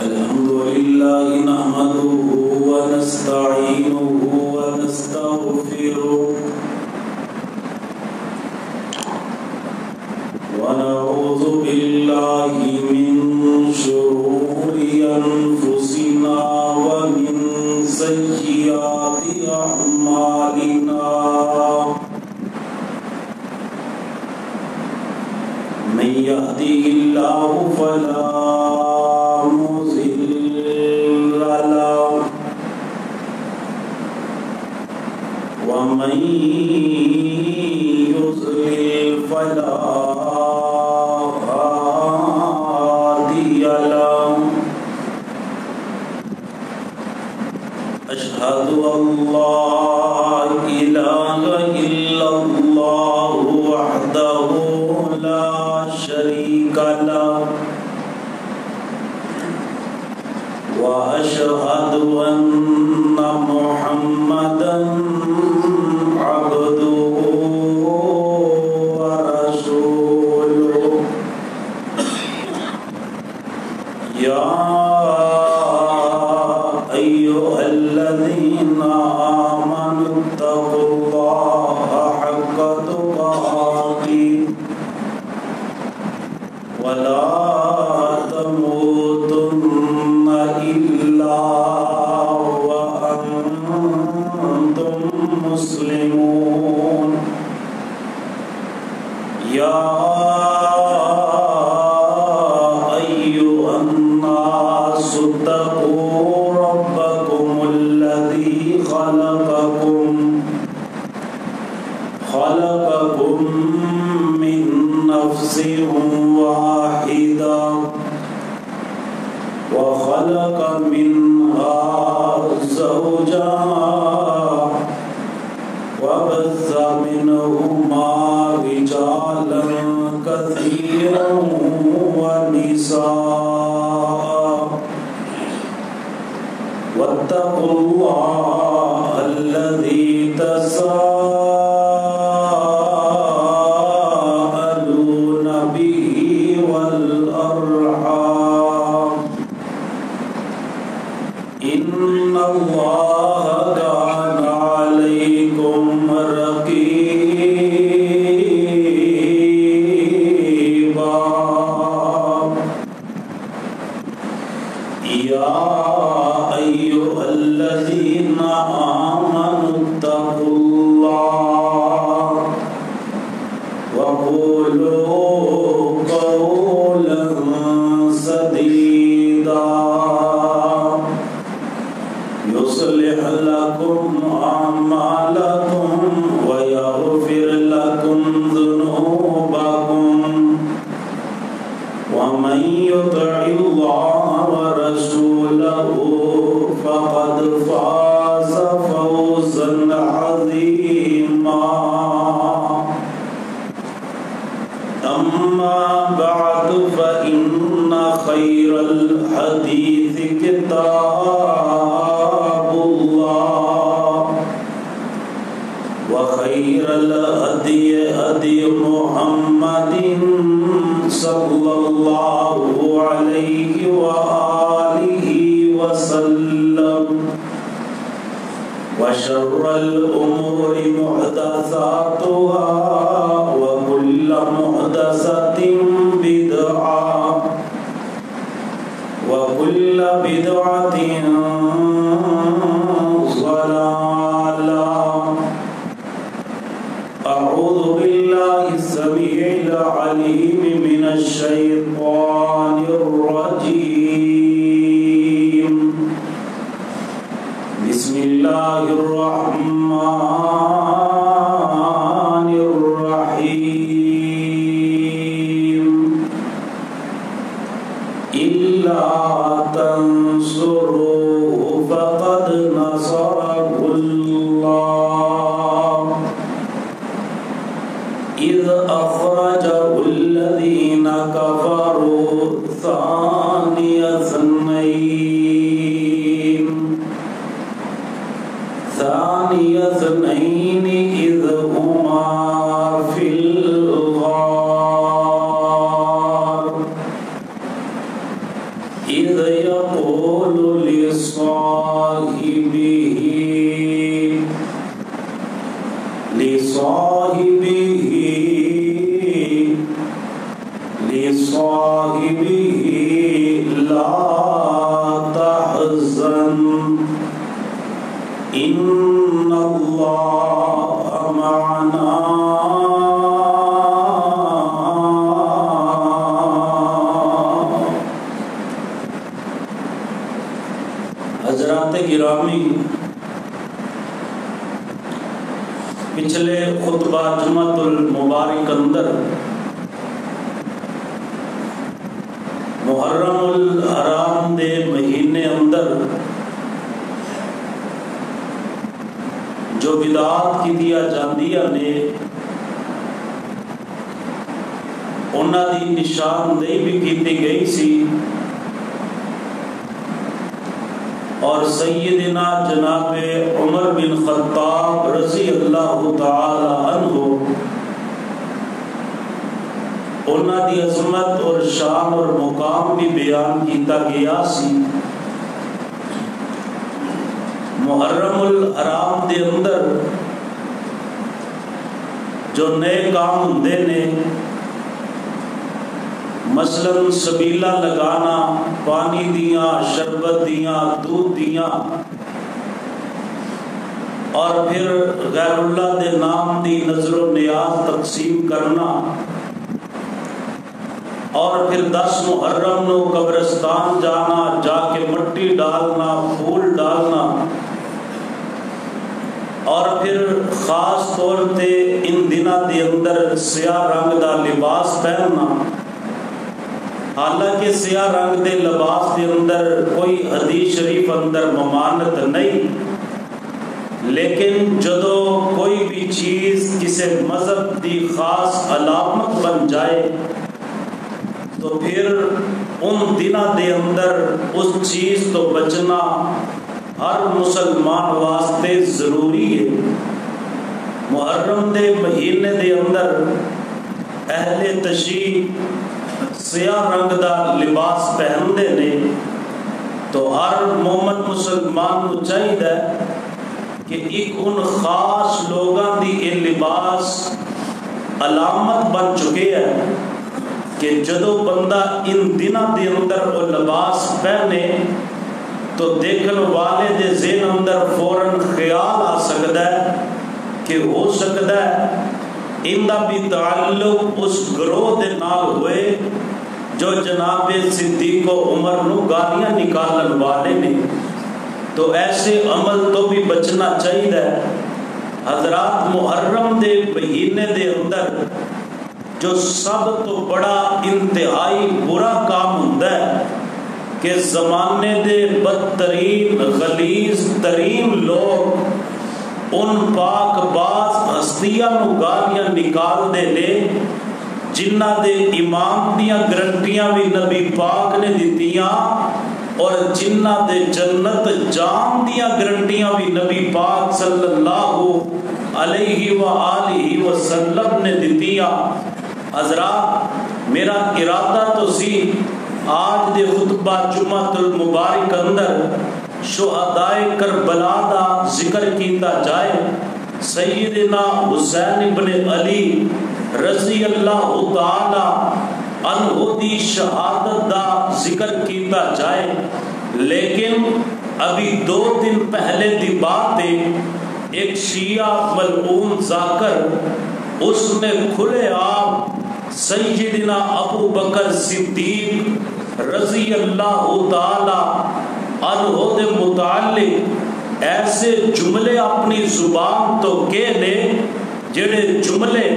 الحمد لله نحمده ونستعينه ونستغفره ونعوذ بالله من شرور أنفسنا ومن سيئات أعمالنا من يهده الله فلا مضل له ومن يضلل فلا هادي له أشهد أن لا إله إلا الله وحده لا شريك له وأشهد أن محمدا عبده ورسوله يا أيها الذين آمنوا اتقوا الله حق تقاته ولا تموتن إلا وأنتم مسلمون يا أيها الناس اتقوا ربكم الذي خلقكم من نفس واحدة وخلق منها زوجها وبث منهما رجالا كثيرا ونساء واتقوا الله الذي تساءلون به والأرحام إن الله كان عليكم رقيبا يا أيها الذين آمنوا اتقوا الله وقولوا قولا سديدا يصلح لكم أعمالكم ويغفر لكم ذنوبكم ومن يطع الله ورسوله فقد فاز فوزا عظيما أما بعد فإن خير الحديث كتاب الله وخير الهدي هدي محمد صلى الله عليه وآله وسلم وشر الأمور محدثاتها وكل محدثة بدعة وكل بدعة ضلالة. أعوذ بالله السميع العليم من الشيطان الرجيم. بسم الله الرحمن الرحيم. إلا تنصروه فقد نصره الله إذ أخرجه الذين كفروا ثاني اثنين إذ هما في الغار إذ يقول لصاحبه لا تحزن إن الله معنا. حضرات گرامی، پچھلے خطبہ جمعۃ المبارک اندر محرم الحرام دے مہینے اندر جو بدعات کی دیا جاندیاں نے انہاں دی نشاندہی بھی کیتی گئی سی، اور سیدنا جناب عمر بن خطاب رضی اللہ تعالی عنہ انہاں دی عظمت اور شان اور مقام بھی بیان کیتا گیا سی۔ محرم الحرام دے اندر جو نئے کام ہوندے نے، مثلا سبیلا لگانا، پانی دیاں، شربت دیاں، دودھ دیاں، اور پھر غیر اللہ دے نام دی نظر و نیاز تقسیم کرنا، اور پھر 10 محرم نو قبرستان جانا، جا کے مٹی ڈالنا، پھول ڈالنا، اور پھر خاص طور تے ان دنوں دے اندر سیاہ رنگ دا لباس پہننا۔ حالانکہ سیاہ رنگ دے لباس دے اندر کوئی حدیث شریف اندر ممانت نہیں، لیکن جدو کوئی بھی چیز کسی مذہب دی خاص علامت بن جائے تو پھر ان دنوں دے اندر اس چیز تو بچنا ہر مسلمان واسطے ضروری ہے۔ محرم دے مہینے دے اندر اہل تشیع سیاہ رنگ دا لباس پہندے نے، تو ہر مومن مسلمان کو چاہیے کہ ایک ان خاص لوگاں دی یہ لباس علامت بن چکے ہے کہ جدو بندہ ان دنوں دے اندر وہ لباس پہنے تو دیکھن والے دے ذہن اندر فوراً خیال آ سکتا ہے کہ ہو سکتا ہے ان دا بھی تعلق اس گروہ دے نال ہوئے جو جناب صدیق و عمر نو گالیاں نکالن والے نے، تو ایسے عمل تو بھی بچنا چاہیے۔ حضرات، محرم دے مہینے دے اندر جو سب تو بڑا انتہائی برا کام ہوتا ہے کہ زمانے دے بدترین غلیظ ترین لوگ ان پاک باز ہستیاں نو گالیاں نکال دے لے جنہ دے ایمان دیاں گرنٹیاں بھی نبی پاک نے دیتیاں اور جنہ دے جنت جان دیاں گرنٹیاں بھی نبی پاک صلی اللہ علیہ وآلہ وسلم نے دتیاں۔ حضرات میرا ارادہ تو سی آج دے خطبہ جمعۃ المبارک اندر شہدائے کربلا دا ذکر کیتا جائے، سیدنا حسین بن علی رضی اللہ تعالی عنہ دی شہادت دا ذکر کیتا جائے، لیکن ابھی 2 دن پہلے دی بات ہے، ایک شیعہ ملعون ذاکر اس نے کھلے عام سیدنا ابو بکر صدیق رضی اللہ تعالی عنہ دے متعلق ایسے جملے اپنی زبان تو کہہ لے جڑے جملے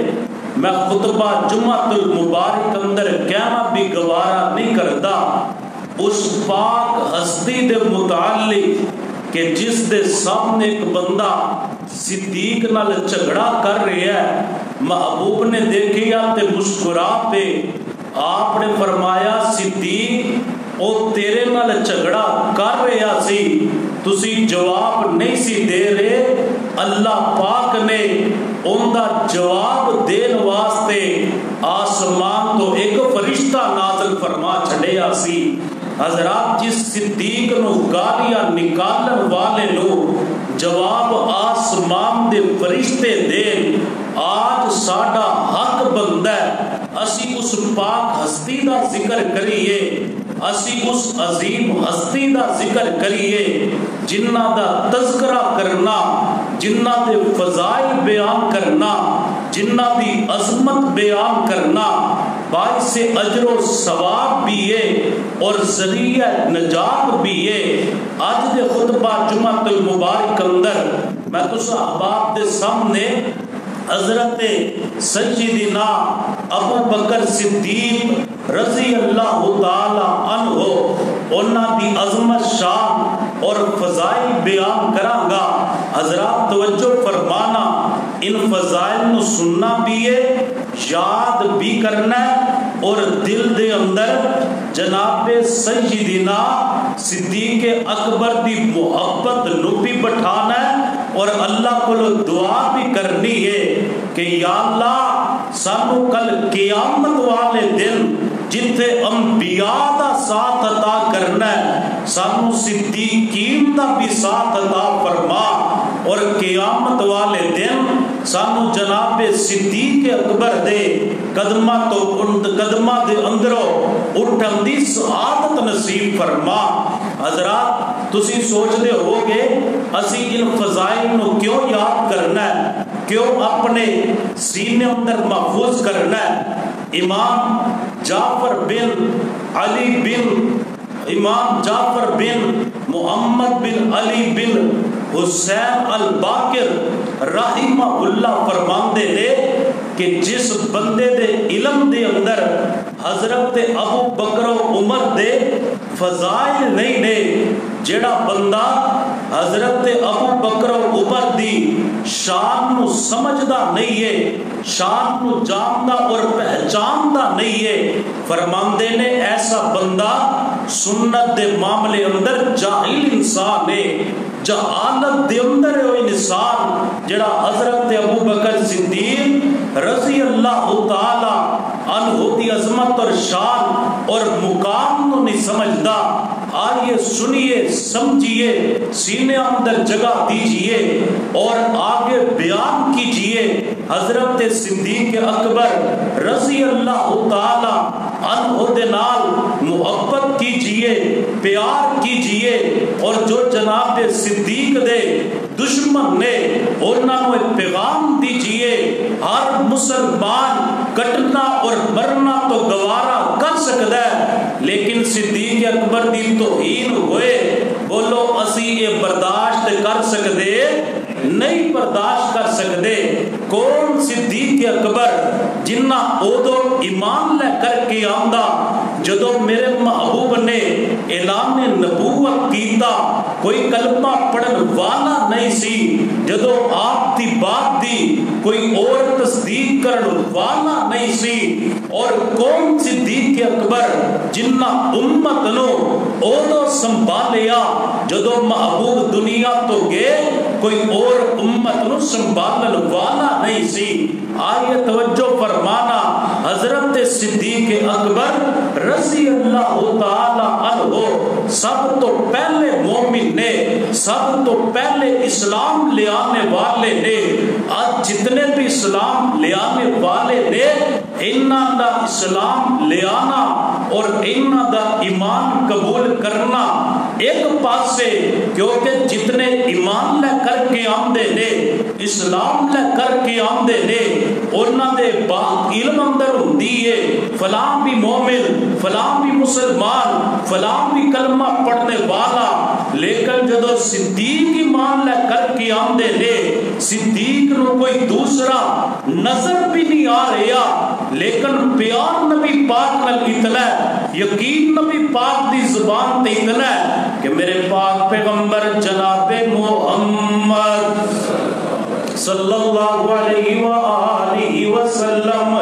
میں خطبہ جمعۃ المبارک اندر کہنا بھی گوارا نہیں کرتا، اس پاک ہستی دے متعلق کہ جس دے سامنے ایک بندہ صدیق نال جھگڑا کر رہا ہے، محبوب نے دیکھیا تے مسکرا پہ آپ نے فرمایا صدیق او تیرے نال جھگڑا کر رہا سی، تسی جواب نہیں سی دے رہے، اللہ پاک نے ان دا جواب دین واسطے آسمان تو ایک فرشتہ نازل فرما چھڑیا سی۔ حضرات جس صدیق نو گالیاں نکالن والے نو جواب آسمان دے فرشتے دین، آج ساڈا حق بندا ہے اسی اس پاک ہستی دا ذکر کریے، اسی اس عظیم ہستی دا ذکر کریے جنہ دا تذکرہ کرنا، جنہ دے فضائل بیان کرنا، جنہ دی عظمت بیان کرنا باعث اجر و ثواب بھی ہے اور ذریعہ نجات بھی ہے۔ آج دے خطبہ جمعۃ المبارک اندر میں تو احباب دے سامنے حضرت سیدنا ابو بکر صدیق رضی اللہ تعالی عنہ انہاں دی عظمت شان اور فضائل بیان کراں گا۔ حضرات توجہ فرمانا، ان فضائل نو سننا بھی ہے، یاد بھی کرنا ہے اور دل دے اندر جناب سیدنا صدیق اکبر دی محبت نو بھی بٹھانا ہے اور اللہ کو دعا بھی کرنی ہے کہ یا اللہ سانو کل قیامت والے دن جتھے انبیاء دا ساتھ عطا کرنا ہے، سانو صدیقین دا بھی ساتھ عطا فرما اور قیامت والے دن سانو جناب صدیق اکبر دے قدمہ دے اندروں اٹھن دی سعادت نصیب فرما۔ حضرات تسی سوچ دے ہوگے اسی ان فضائل نو کیوں یاد کرنا ہے، کیوں اپنے سینے اندر محفوظ کرنا ہے؟ امام جعفر بن محمد بن علی بن حسین الباقر رحمہ اللہ فرماندے نے کہ جس بندے دے علم دے اندر حضرت ابو بکر و عمر دے فضائل نہیں نے، جڑا بندہ حضرت ابو بکر و عمر دی شان نو سمجھدا نہیں ہے، شان نو جاندا اور پہچاندا نہیں ہے، فرماندے نے ایسا بندہ سنت دے معاملے اندر جاہل انسان ہے، جہالت دے اندر ہے وہ انسان جڑا حضرت ابو بکر صدیق رضی اللہ تعالی عنہ دی عظمت اور شان اور مقام نو نہیں سمجھدا۔ آئیے سنیے سمجھیے سینے اندر جگہ دیجئے اور آگے بیان کیجئے حضرت صدیق اکبر رضی اللہ تعالی عنہ دے نال محبت کیجئے، پیار کیجئے اور جو جناب صدیق دے دشمن نے انہاں کو ایک پیغام دیجئے، ہر مسلمان کٹنا اور مرنا تو گوارا کر سکتا ہے لیکن صدیق اکبر دی توہین ہوئے بولو اسی یہ برداشت کر سکتے نہیں، برداشت کر سکتے۔ کون صدیق اکبر جنہ اودو ایمان لے کر کے آمدہ جدو میرے محبوب نے اعلان نبوت کیتا کوئی کلمہ پڑھن والا نہیں سی جدو آپ دی بات دی کوئی اور تصدیق کرن والا نہیں سی اور کون صدیق اکبر جنہ امت نو اودو سنبھالیا جدو محبوب دنیا تو گئے کوئی اور امت نو سنبھالن والا نہیں سی آئیے توجہ فرمانا حضرت صدیق اکبر رضی اللہ تعالی عنہ سب تو پہلے مومن نے سب تو پہلے اسلام لے آنے والے نے آج جتنے بھی اسلام لے آنے والے نے انہاں دا اسلام لے آنا اور انہاں دا ایمان قبول کرنا ایک پاسے کیونکہ جتنے ایمان لے کر کے آمدے نے اسلام لے کر کے آمدے نے انہاں دے باق علم اندر ہوندی ہے فلاں بھی مومن فلاں بھی مسلمان فلاں بھی کلمہ پڑھنے والا لیکن جدو صدیق ایمان لے کر کے آمدے نے صدیق نو کوئی دوسرا نظر بھی نہیں آ رہا لیکن پیار نبی پاک نال اتنا یقین نبی پاک دی زبان تے اتنا کہ میرے پاک پیغمبر جناب محمد صلی اللہ علیہ وآلہ وسلم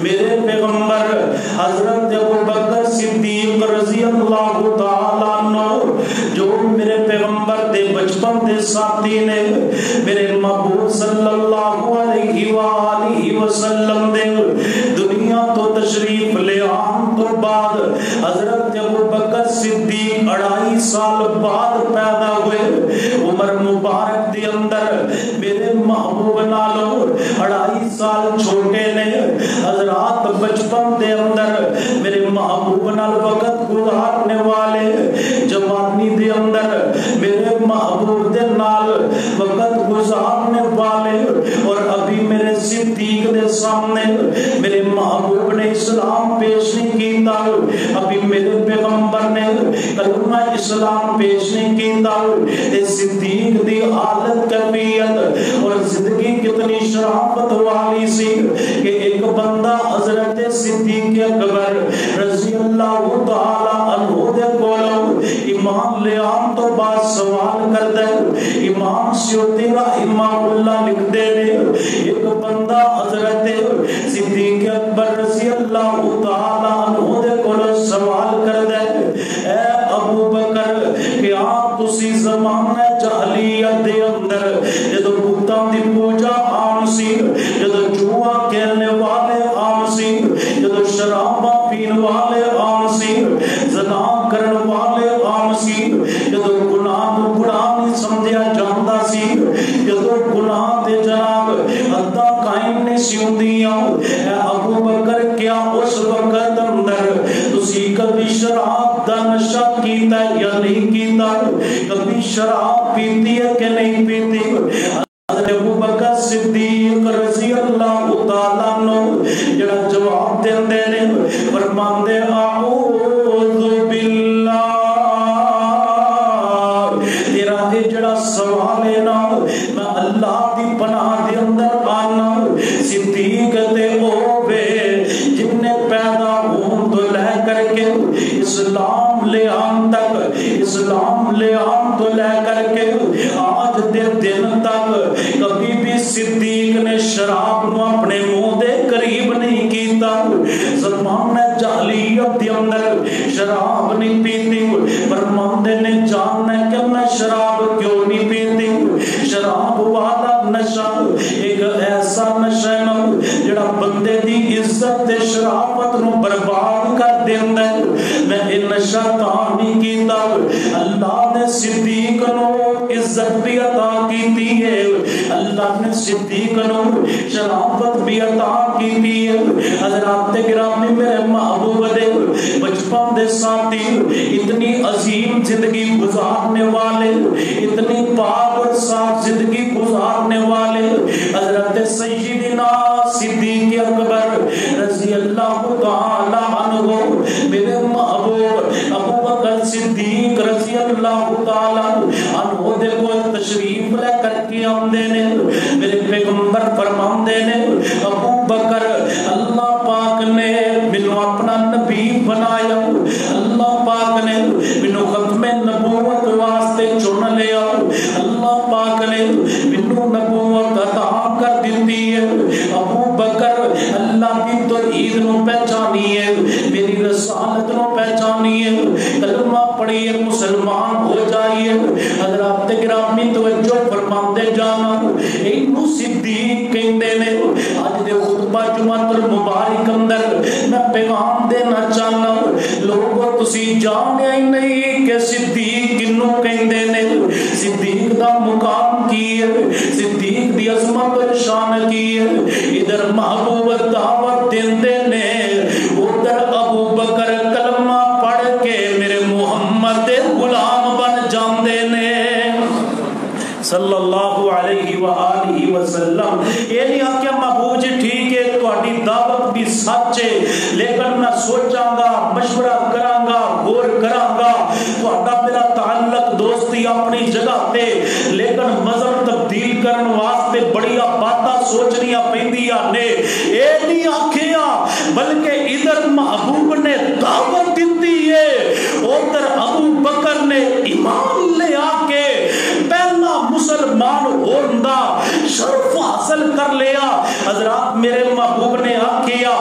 میرے پیغمبر حضرت ابوبکر صدیق رضی اللہ تعالیٰ عنہ جو میرے پیغمبر دے بچپن دے ساتھی نے میرے محبوب صلی اللہ علیہ وآلہ وسلم دے دنیا تو تشریف لے آن تو بعد حضرت ابوبکر صدیق 2.5 سال بعد پیدا ہوئے عمر مبارک دے اندر میرے محبوب نالو 2.5 سال چھوٹے نے حضرات بچپن دے اندر میرے محبوب نال وقت گزارنے والے جوانی دے اندر میرے محبوب دے نال وقت گزارنے والے اور ابھی میرے صدیق دے سامنے میرے محبوب نے اسلام پیش نہیں کیتا ابھی میرے پیغمبر نے کلمہ اسلام پیش نہیں کیتا اے صدیق دی حالت کیفیت اور زندگی کتنی شرافت والی سی کہ ایک بندہ حضرت صدیق اکبر رضی اللہ تعالی عنہ دے کولو ایمان لے آن تو بعد سوال کر دے امام سیوطی رحمہ اللہ لکھ دے ایک بندہ حضرت صدیق اکبر رضی اللہ تعالی عنہ دے کولو سوال کر دے اے ابو بکر کہ آپ تسی زمانہ جہلیت دے اندر جدو بتاں دی پوجا عام سی جدو جوا کھیلنے والے عام سی جدو شرابہ پین والے عام سی زنا کرن والے عام سی جدو گناہ نو گناہ نہیں سمجھیا جاندا سی جدو گناہ تے جناب حداں قائم نہیں سی ہوندیاں اے ابو بکر کیا اس وقت اندر تسی کبھی شراب دا نشہ کیتا یا نہیں کیتا کبھی شراب پیتی ہے کہ نہیں پیتی حضرت ابو بکر صدیق رضی اللہ تعالیٰ عنہ جڑا جواب دیندے نے فرماندے اعوذ باللہ تیرا یہ جڑا سوال ہے نا میں اللہ دی پناہ دے اندر آنا صدیق تے ہوے جن نے پیدا ہون تو لے کر کے اسلام لے آن تک اسلام لے آن تو لے کر کے آج دے دن تک کبھی بھی صدیق نے شراب نو اپنے منہ دے قریب نہیں کیتا زمانہ جہلیت دے اندر شراب نہیں پیتی فرماندے نے جاننا کہ میں شراب کیوں نہیں پیتی شراب والا نشہ ایک ایسا نشہ جڑا بندے دی عزت تے شرافت نو برباد کر دیندا ہے میں یہ نشہ تاں نہیں کیتا اللہ نے صدیق نو عزت بھی عطا کیتی ہے اللہ نے صدیق نو شرافت بھی عطا کیتی ہے حضرات گرامی میرے محبوب دے بچپن دے ساتھی اتنی عظیم زندگی گزارنے والے اتنی پاک اور صاف زندگی گزارنے والے حضرت سیدنا صدیق اکبر رضی اللہ تعالی عنہ میرے محبوب ابو بکر صدیق رضی اللہ تعالی عنہ دے کو تشریف لے کر کے آمدے نے میرے پیغمبر فرماندے نے ابو بکر اللہ پاک نے مینوں اپنا نبی بنایا اللہ پاک نے مینوں کہندی ہے ابو بکر اللہ دی توحید نو پہچانی ہے میری رسالت نو پہچانی ہے کلمہ پڑھی ہے مسلمان ہو جائیے حضرات گرامی توجہ فرماتے جانا اینو صدیق کہندے نے اج دے خطبہ جمعہ المبارک اندر میں پیغام دینا چاہنا لوگوں تسی جانیا ہی نہیں کہ صدیق کنو کہندے نے صدیق دا مقام کی ہے صدیق دی عظمت اور شان کی ہے ادھر محبوب دعوت دیندے نے ادھر ابو بکر کلمہ پڑھ کے میرے محمد دے غلام بن جاندے نے صلی اللہ علیہ وآلہ وسلم یہ نہیں آکیا محبوب جی ٹھیک ہے تہاڈی دعوت بھی سچ ہے لیکن میں سوچاں گا مشورہ کراں گا غور کراں گا تہاڈا میرا تعلق دوستی اپنی جگہ تے لیکن مذہب تبدیل کرن واسطے بڑیاں باتاں سوچنیاں پیندیاں نے اے نہیں آکھیا بلکہ ادھر محبوب نے دعوت دتی ہے ادھر ابو بکر نے ایمان لے آ کے پہلا مسلمان ہوندہ شرف حاصل کر لیا حضرات میرے محبوب نے آکھیا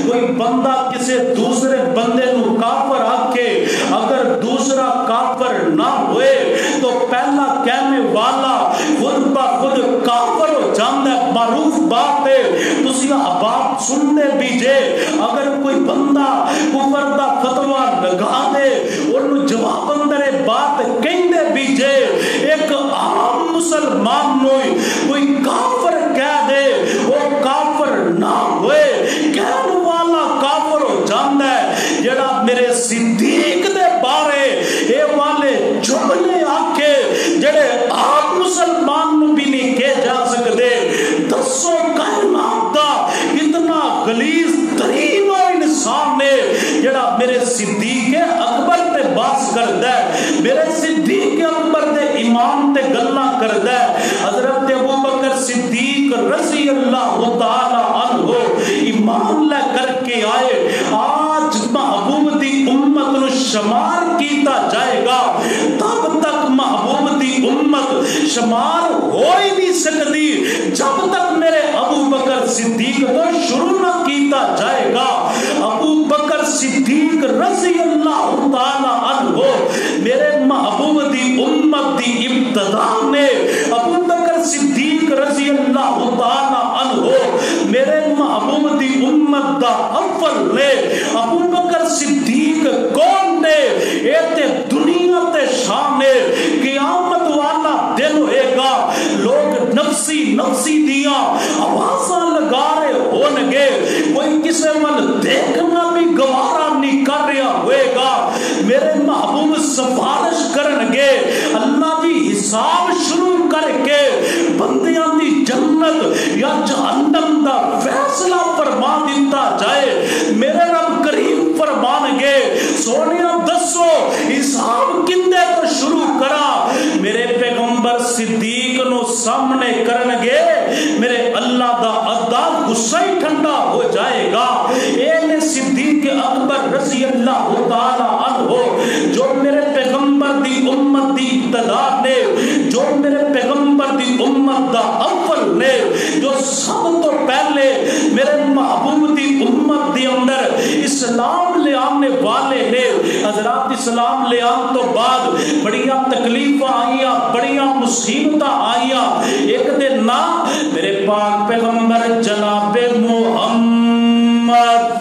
کوئی بندہ کسے دوسرے بندے نو کافر آکھے اگر دوسرا کافر نہ ہوئے تو پہلا کہنے والا خود بخود کافر ہو جاندہ ہے معروف بات ہے تسی احباب سننے بیجے اگر کوئی بندہ کفر دا فتوہ لگا دے انہوں جواب اندر بات کہندے بیجے ایک عام مسلمان نوئی کوئی کافر کہہ دے وہ کافر نہ ہوئے کہنے والا کافر ہو جاندہ ہے جڑا میرے صدیق دے بارے اے والے جملے آکے جڑے عام مسلمان نو بھی نہیں کہے جا سکتے دسو کائنات دا اتنا غلیظ ترین انسان نے جڑا میرے صدیق اکبر تے باس کردہ ہے میرے صدیق اکبر دے ایمان تے گلہ کردہ ہے حضرت ابو بکر صدیق رضی اللہ تعالی عنہ ایمان لے کر کے آئے آج محبوب دی امت نو شمار کیتا جائے گا تب تک محبوب دی امت شمار ہو ہی نہیں سکتی جب تک میرے ابو بکر صدیق تو شروع نہ کیتا جائے گا ابو بکر صدیق رضی اللہ تعالی عنہ میرے محبوب دی امت دی ابتدا نے ابو بکر صدیق رضی اللہ تعالی عنہ میرے محبوب دی امت دا اول نے ابو بکر صدیق کون نے ایتے دنیا تے شان ہے قیامت والا دن ہوئے گا لوگ نفسی نفسی دیاں آوازاں لگا رہے ہونگے کوئی کسے من دیکھنا بھی گوارا نہیں کر رہا ہوئے گا میرے محبوب سفارش کرنگے اللہ دی حساب شروع کر کے بندیاں دی جنت یا جہنم دا فیصلہ فرما دیتا جائے میرے رب کریم فرمانگے سونیا دسو حساب کندے تو شروع کرا میرے پیغمبر صدیق نو سامنے کرنگے میرے اللہ دا عدا غصہ ہی ٹھنڈا ہو جائے گا اے صدیق اکبر رضی اللہ تعالی عنہ جو میرے پیغمبر دی امت دی ابتدا نے جو میرے پیغمبر دی امت دا اول نے جو سب تو پہلے میرے محبوب دی امت دی اندر اسلام لے آنے والے نے حضرات اسلام لے آن تو بعد بڑیاں تکلیفاں آئیاں بڑیاں مصیبتاں آئیاں ایک دن نا میرے پاک پیغمبر جناب محمد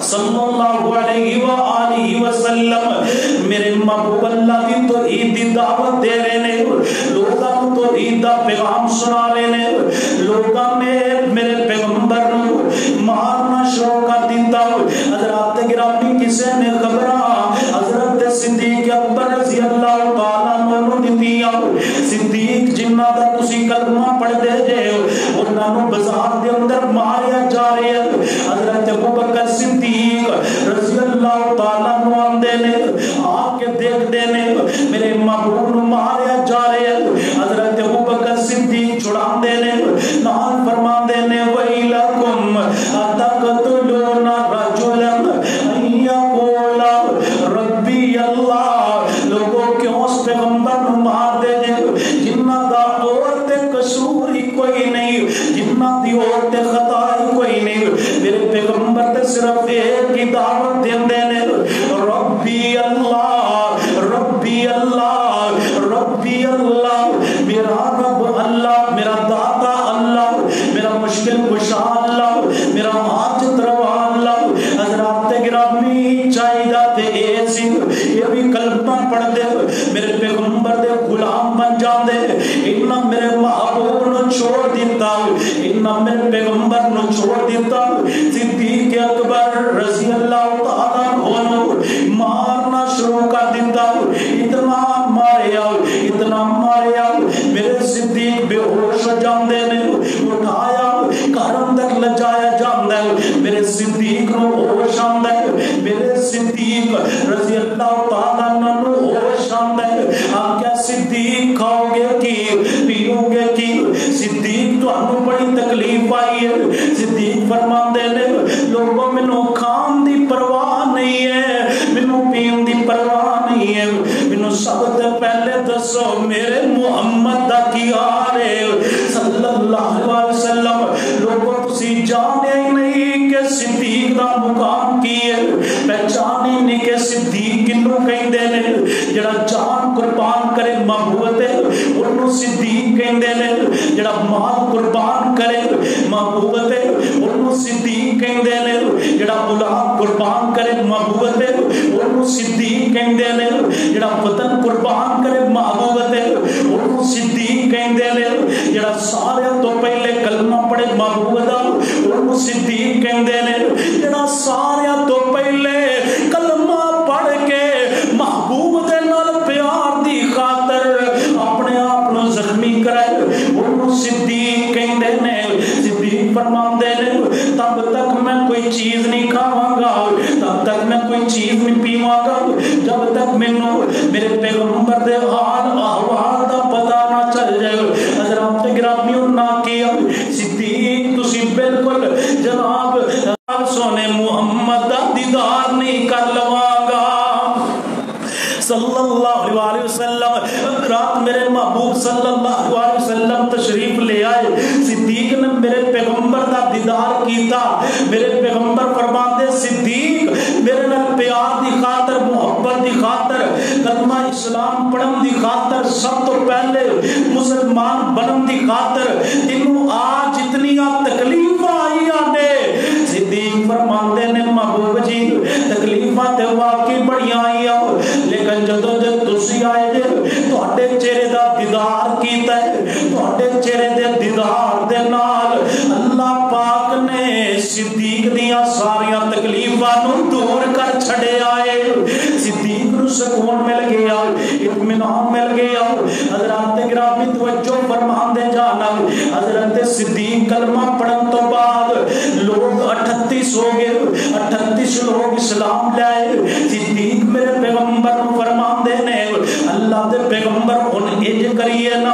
صلی اللہ علیہ وآلہ وسلم میرے محبوب اللہ دی توحید دی دعوت دے رہے نے لوگاں توحید دا پیغام سنا رہے نے لوگاں میں میرے پیغمبر نو مارنا شروع کر دیتا حضرات گرامی کسے نے خبرہ حضرت صدیق اکبر رضی اللہ تعالیٰ عنہ دیتیا صدیق جنہ دا کسی کلمہ پڑھ دے جے انہاں نو بازار دے اندر ماریا جا رہے ہیں حضرت ابو بکر صدیق رضی اللہ تعالیٰ عنہ آندے نے آپ کے دیکھ دینے میرے محبوب نو ماریا جا رہے ہیں حضرت ابو بکر صدیق چھڑان دینے نال فرمان دینے وَإِلَكُمْ أَتَقْتُلُونَ رَجُلًا أَن يَقُولَ رَبِّيَ اللَّهُ لوگوں کیوں اس پیغمبر نو مار دے جنہ دا اور تے قصور ہی کوئی نہیں جنہ دی دی اور تے خطا کوئی نہیں. میرے پیغمبر تے صرف ایک ہی دعوت دیندے نے ربی اللہ ربی اللہ ربی اللہ. میرا رب اللہ, میرا داتا اللہ, میرا مشکل کشا اللہ, میرا حاجت روا اللہ. حضرات گرامی چاہیے تے ایسی یہ بھی کلمہ پڑھ دے میرے پیغمبر دے غلام بن جاندے. انہاں میرے محبوب نو چھوڑ دیتا, انہاں میرے پیغمبر نو چھوڑ دیتا. صدیق اکبر رضی اللہ تعالیٰ عنہ مارنا شروع کر دیتا. اتنا ماریا میرے صدیق بے ہوش جاندے نے, اٹھایا گھرم تک لجایا جاندے, میرے صدیق نو ہوش آندے, میرے صدیق رضی اللہ تعالیٰ عنہ ہوش آندے. آپ کیا صدیق کھاؤ گے کی پیو گے کی؟ صدیق تو ہمیں بڑی تکلیف آئی ہے. صدیق فرماندے نے لوگوں مینوں کھان دی پرواہ نہیں ہے, مینوں پین دی پرواہ نہیں ہے, مینوں سب سے پہلے دسو میرے محمد دا کی حال ہے صلی اللہ علیہ وسلم. لوگوں تسی جانے ہی نہیں کہ صدیق دا مقام کی ہے, پہچانے نہیں کہ صدیق کنوں کہندے نے. جڑا جان قربان کرے محبوب ہے انہوں صدیق کہندے نے, جڑا مال قربان کرے محبوب ہے انہوں صدیق کہندے نے, جڑا اولاد قربان کرے محبوب ہے انہوں صدیق کہندے نے, جڑا وطن قربان کرے محبوب ہے انہوں صدیق کہندے نے, جڑا سارے تو پہلے کلمہ پڑھے محبوب دا انہوں صدیق کہندے نے, جڑا سارے تو پہلے کلمہ پڑھ کے محبوب دے نال پیار دی خاطر اپنے آپ نو زخمی کرے انہوں صدیق کہندے نے. صدیق فرماندے نے تب تک میں کوئی چیز نہیں کھاواں گا, تب تک میں کوئی چیز نہیں پیواں گا جب تک مینوں میرے پیغمبر دے حال احوال دا پتہ نہ چل جائے. حضرات گرامیوں نہ کیا صدیق تسی بالکل جناب سونے محمد دا دیدار نہیں کر لواں گا صلی اللہ علیہ وسلم. رات میرے محبوب صلی اللہ علیہ وسلم تشریف لے آئے. صدیق نے میرے پیغمبر دا دیدار کیتا. میرے پیغمبر فرماتے صدیق میرے نال پیار دی خاطر, محبت دی خاطر, کلمہ اسلام پڑھن دی خاطر, سب تو پہلے مسلمان بنن دی خاطر تینوں آج اتنی تکلیف آئی آنے. صدیق فرماتے نے محبوب جی تکلیفاں تے واقعی بڑی آئی آؤ, لیکن جدو جب تسی آئے دے تواڈے چہرے دا دیدار کیتا ہے, تواڈے چہرے دے دیدار دے نال اللہ پاک نے صدیق دیاں ساریاں تکلیفاں نو دور کر چھڑے آئے. صدیق نو سکون مل گیا, اطمینان مل گیا. حضرات گرامی توجہ فرماندے جانا, حضرت صدیق کلمہ پڑھن تو بعد لوگ 38 ہو گئے, 38 لوگ اسلام لائے. صدیق میرے پیغمبر فرماندے نے اللہ دے پیغمبر ان اج کریے نا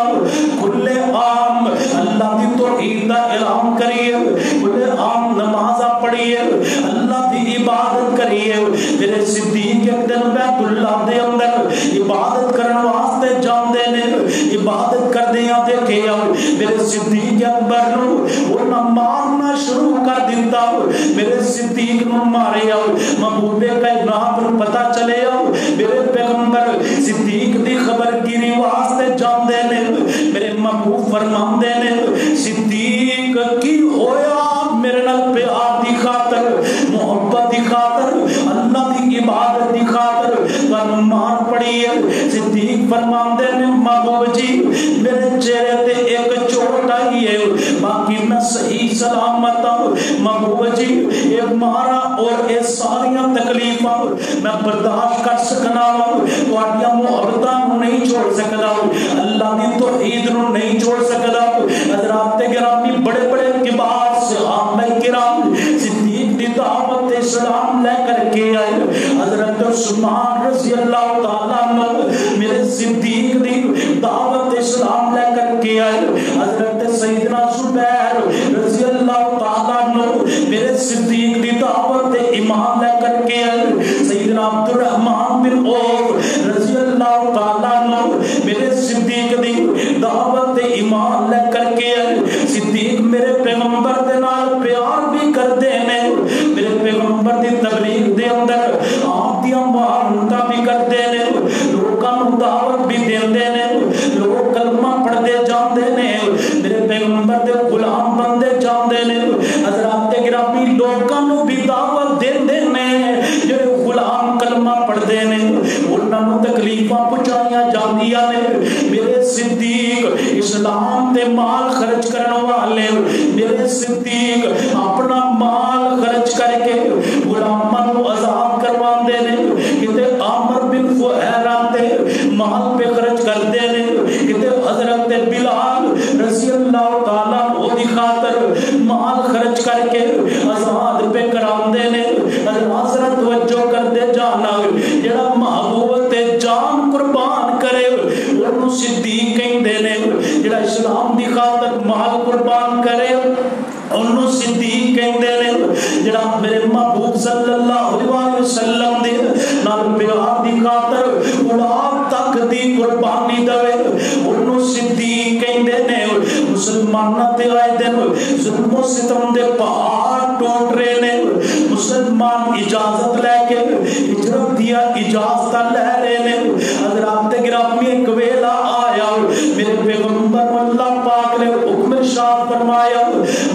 کھلے عام اللہ دی توحید دا اعلان کریے, کھلے عام نماز پڑھیے, اللہ دی عبادت کریے. میرے صدیق ایک دن بیت اللہ دے اندر عبادت کرن واسطے جاندے نے, عبادت کردیاں دیکھے میرے صدیق اکبر نو انہاں مارنا شروع کر دیتا. میرے صدیق نو مارے محبوب کائنات نو پتہ چلے میرے پیغمبر صدیق دی خبر گیری واسطے جاندے نے. میرے محبوب فرماندے نے صدیق کی ہویا میرے نال پیار دی خاطر, محبت دی خاطر, اللہ دی عبادت دی خاطر تانوں مار پڑی ہے. صدیق فرماندے نے محبوب جی میرے چہرے تے ایک چوٹ آئی ہے, باقی میں صحیح سلامت ہوں. محبوب جی یہ مارا اور یہ ساریاں تکلیفاں میں برداشت کر سکنا ہوں, تواڈیاں محبتاں نو نہیں چھوڑ سکدا, اللہ دی توحید نو نہیں چھوڑ سکدا. حضرات گرامی بڑے بڑے کبار صحابہ کرام صدیق دی دعوت اسلام لے کر کے آئے. حضرت عثمان رضی اللہ تعالیٰ عنہ میرے صدیق دی دعوت اسلام لے کر کے آئے. حضرت سیدنا زبیر رضی اللہ تعالیٰ عنہ میرے صدیق دی دعوت ایمان لے کر کے آئے. سیدنا عبد الرحمن بن عوف رضی اللہ تعالیٰ عنہ میرے صدیق دی دعوت ایمان لے کر کے آئے. صدیق میرے پیغمبر فرماندے نے حضرات گرامی لوکاں نوں بھی دعوت دیندے نے جڑے غلام کلمہ پڑھدے نے انہاں نوں تکلیفاں پہنچائیاں جاندیاں نے میرے صدیق اسلام تے مال خرچ کرن والے میرے صدیق اپنا مال خرچ کر کے غلاماں نوں آزاد کرواندے نے کتے عامر بن فہیرہ تے مال پہ خرچ کردے نے کتے حضرت بلال رضی اللہ تعالیٰ عنہ دی خاطر مال خرچ کر کے آزاد پہ کراندے نے حضرت توجہ کردے جانا جڑا محبوب تے جان قربان کرے انہوں صدیق کہندے نے جڑا اسلام دی خاطر مال قربان کرے انہوں صدیق کہندے نے جڑا میرے محبوب صلی اللہ علیہ وسلم دے نال پیار دی خاطر اولاد تک دی قربانی دے انہوں صدیق کہندے نے مسلماناں تے آئے دن ظلم و ستم دے پہاڑ ٹوٹ رہے نے مسلمان اجازت لے کے ہجرت دیا اجازت لے رہے نے حضرات گرامی ایک ویلا آیا میرے پیغمبر اللہ پاک نے حکم ارشاد فرمایا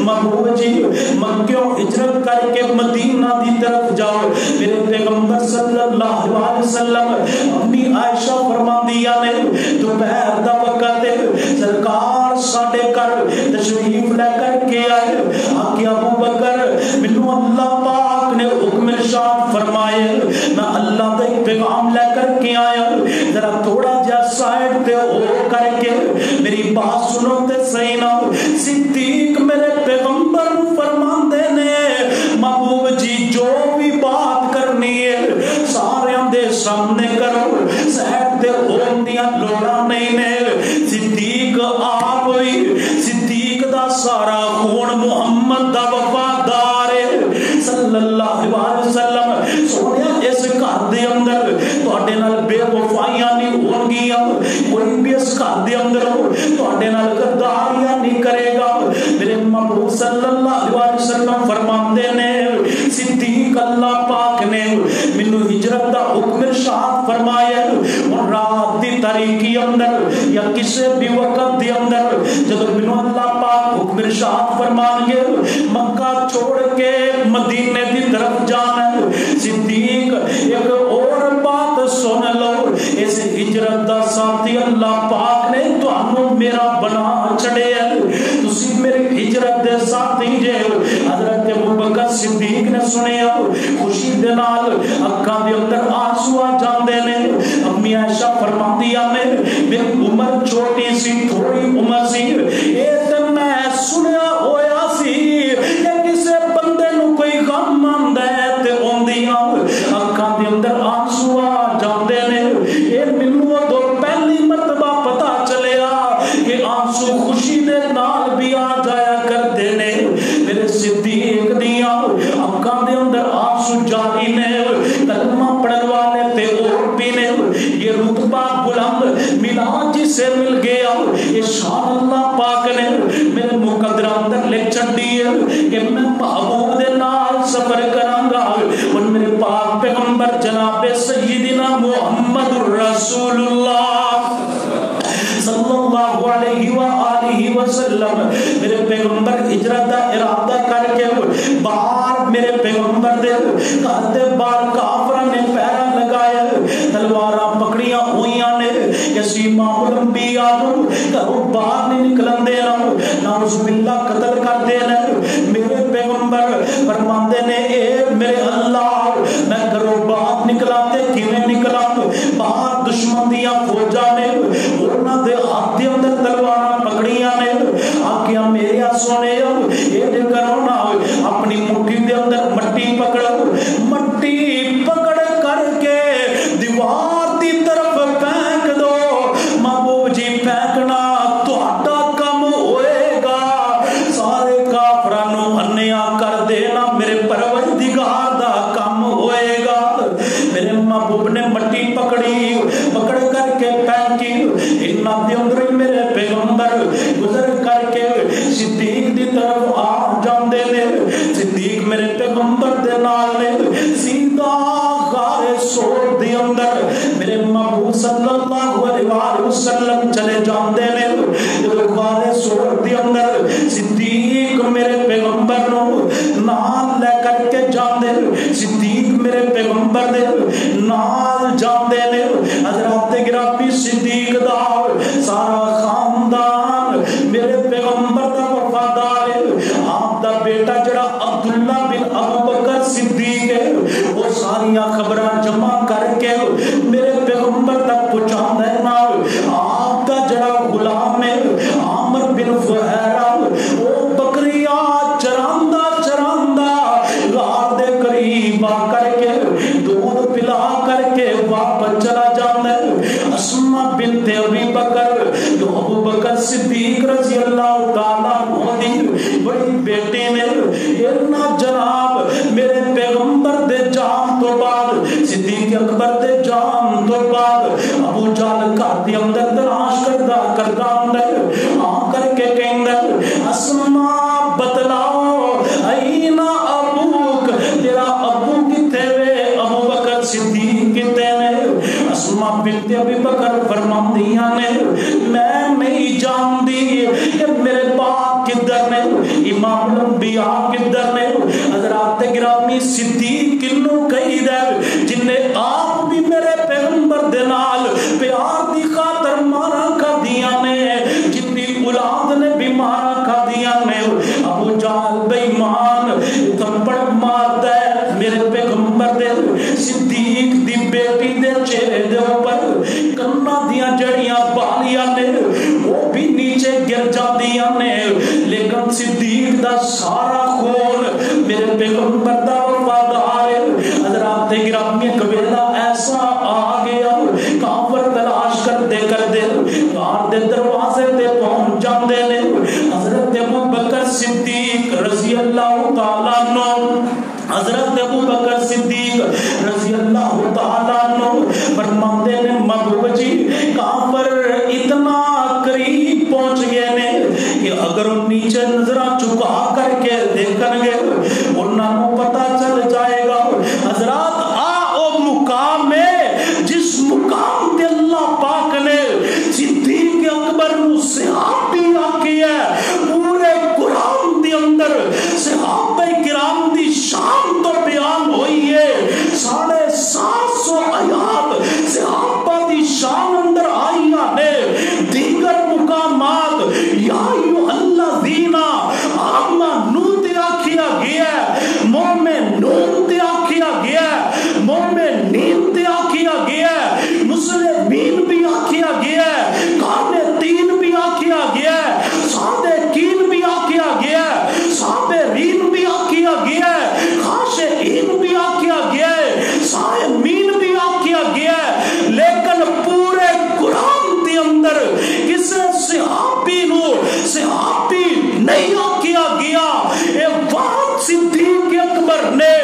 محبوب جی مکہ ہجرت کر کے مدینہ دی طرف جاؤ میرے پیغمبر صلی اللہ علیہ وسلم امی عائشہ فرماندیاں نے دوپہر دا وقت سرکار ساڈے گھر تشریف لے کر کے آئے آقا ابو بکر مینوں اللہ پاک نے حکم ارشاد فرمائے میں اللہ دا پیغام لے کر کے آیا ذرا تھوڑا جا سائیڈ تے ہو کر کے میری بات سنو تے صحیح نہ صدیق میرے پیغمبر فرماندے نے محبوب جی جو بھی بات کرنی ہے سارے دے سامنے کرو سائیڈ تے ہون دیاں لوڑاں نہیں نے صدیق آپ ہوئی صدیق دا سارا خون محمد دا وفادار ہے صلی اللہ علیہ وسلم سونیا اس گھر دے اندر تواڈے نال بے وفائیاں نہیں ہون گیاں کوئی بھی اس گھر دے اندر تواڈے نال غداریاں نہیں کرے گا میرے محبوب صلی اللہ علیہ وسلم فرماندے نے صدیق اللہ پاک نے مینوں ہجرت دا حکم ارشاد فرمایا اور رات دی تاریکی اندر یا کسی بھی وقت دی اندر جب مینوں اللہ پاک حکم ارشاد فرمان گے مکہ چھوڑ کے مدینے دی طرف جانا صدیق ایک اور بات سن لو اس ہجرت دا ساتھی اللہ پاک نے تانوں میرا بنا چھڑے تسی میری ہجرت دے ساتھی جے حضرت ابوبکر صدیق نے سنیا خوشی دے نال اکھاں دے اندر آنسو آ جاندے نے امی عائشہ فرماندیاں نے میری عمر چھوٹی سی تھوڑی عمر سی اے تے میں سنیا ہویا سی کہ کسے بندے نو کوئی غم آندا ہے تے اوندیاں اکھاں دے اندر آنسو آ جاندے نے اے مینوں تو پہلی مرتبہ پتہ چلیا کہ آنسو خوشی دے نال بھی آ جایا کرتے نے میرے صدیق دیاں اکھاں دے اندر آنسو جاری نے کلمہ پڑھن والے تے اور بھی نے یہ رتبہ بلند ملا جسے مل گیا یہ شان اللہ پاک نے میرے مقدر اندر لکھ چھڈی ہے کہ میں محبوب دے نال سفر کراں گا اور میرے پاک پیغمبر جناب سیدنا محمد رسول اللہ صلی اللہ علیہ وآلہ وسلم میرے پیغمبر ہجرت دا ارادہ کر کے باہر میرے پیغمبر دے گھر دے باہر کافراں نے پہرا لگایا تلواراں پکڑیاں ہوئیاں نے کسی امام الانبیاء نوں گھروں باہر نہیں نکلن دینا نعوذ باللہ قتل کر دینا میرے پیغمبر فرماندے نے اے میرے اللہ میں گھروں باہر نکلا تے کیویں نکلا باہر دشمن دیاں فوجاں نے انہاں دے ہاتھ دے اندر تلواراں پکڑیاں نے آکھیا میرے سونے اے دے کرو نا اپنی مٹھی دے اندر مٹی پکڑو مٹی پکڑ کر کے دیوار دی طرف پھینک دو محبوب جی پھینکنا تہاڈا کم ہوئے گا سارے کافراں نوں انیا کر دینا میرے پروردگار دا کم ہوئے گا میرے محبوب نے مٹی پکڑی پکڑ کر کے پھینکی انہاں دے اندر میرے پیغمبر گزر کر کے صدیق دی طرف آ جاندے نے صدیق میرے پیغمبر دے نال نے سیدھا غار سور دے اندر میرے محبوب صلی اللہ علیہ وسلم چلے جاندے نے غار سور دے اندر صدیق میرے پیغمبر پیغمبر نو نال لے کر کے جاندے صدیق میرے پیغمبر دے نال جاندے نے حضرات گرامی صدیق دا سارا خاندان میرے پیغمبر دا وفادار ہے آپ دا بیٹا جڑا عبداللہ بن ابوبکر صدیق ہے وہ ساریاں خبراں جمع کر کے میرے پیغمبر تک پہنچاندا ہے نال آپ دا جڑا غلام ہے عامر بن فہیرہ وہ بکریاں چراندا چراندا غار دے قریب آ کر کے دودھ پلا کر کے واپس چلا جاتا ہے اسماء بنت ابی بکر جو ابو بکر صدیق رضی اللہ تعالیٰ عنہ دی بڑی بیٹی نے اتنا جناب میرے پیغمبر دے جان تو بعد صدیق اکبر دے جان تو بعد ابو جہل گھر دے اندر تلاش کردا اندر آ کر کے کہندا اسماء بتلاؤ این ابوک تیرا ابو کتے وے ابو بکر صدیق کتے نے اسماء بنت ابی بکر فرماندیاں نے میں نہیں جاندی کہ میرے باپ کدھر نے امام الانبیاء کدھر نے حضرات گرامی صدیق کنوں کہی دے جن نے آپ بھی میرے پیغمبر دے نال پیار دی خاطر مارا کھا دیاں نے جتنی اولاد نے بھی مارا کھا دیاں نے ابو جہل بے ایمان تھپڑ مارتا ہے میرے پیغمبر دے صدیق دی بیٹی دے چہرے دے اوپر کنا دیاں جڑیاں بالیاں نے وہ بھی نیچے گر جاندیاں نے لیکن صدیق دا سارا خون میرے پیغمبر دا وفادار ہے حضرات گرامی قبیلہ ایسا آ گیا کافر تلاش کرتے غار دے دروازے تے پہنچ جاندے نے حضرت ابو بکر صدیق رضی اللہ تعالیٰ عنہ حضرت ابو بکر صدیق رضی اللہ تعالیٰ عنہ فرماندے نے محبوب جی کافر اتنا قریب پہنچ گئے نے کہ اگر ان نیچے نظرہ چکا کر کے دیکھیں گے انہاں کو پتہ چل جائے گا حضرات او مقام ہے جس مقام تے اللہ پاک نے صدیق اکبر نو صحابی آکی ہے پورے قرآن دی اندر صحابہ کرام دی شان تو بیان ہوئی ہے 750 آیات صحابہ دی شان اندر آئیاں نے دیگر مقامات یا ایو اللہ دینا آمنو تے آکھیا گیا ہے مومنون تے آکھیا گیا ہے مومنین تے آکھیا گیا ہے مسلمین بھی آکھیا گیا ہے قانتین بھی آکھیا گیا ہے صادقین بھی آکھیا گیا ہے صابرین بھی آکھیا گیا ہے خاشعین بھی آکھیا گیا ہے صائمین بھی آکھیا گیا ہے لیکن پورے قرآن کے اندر کسی صحابی نو صحابی نہیں آکھیا گیا اے بات صدیق اکبر نے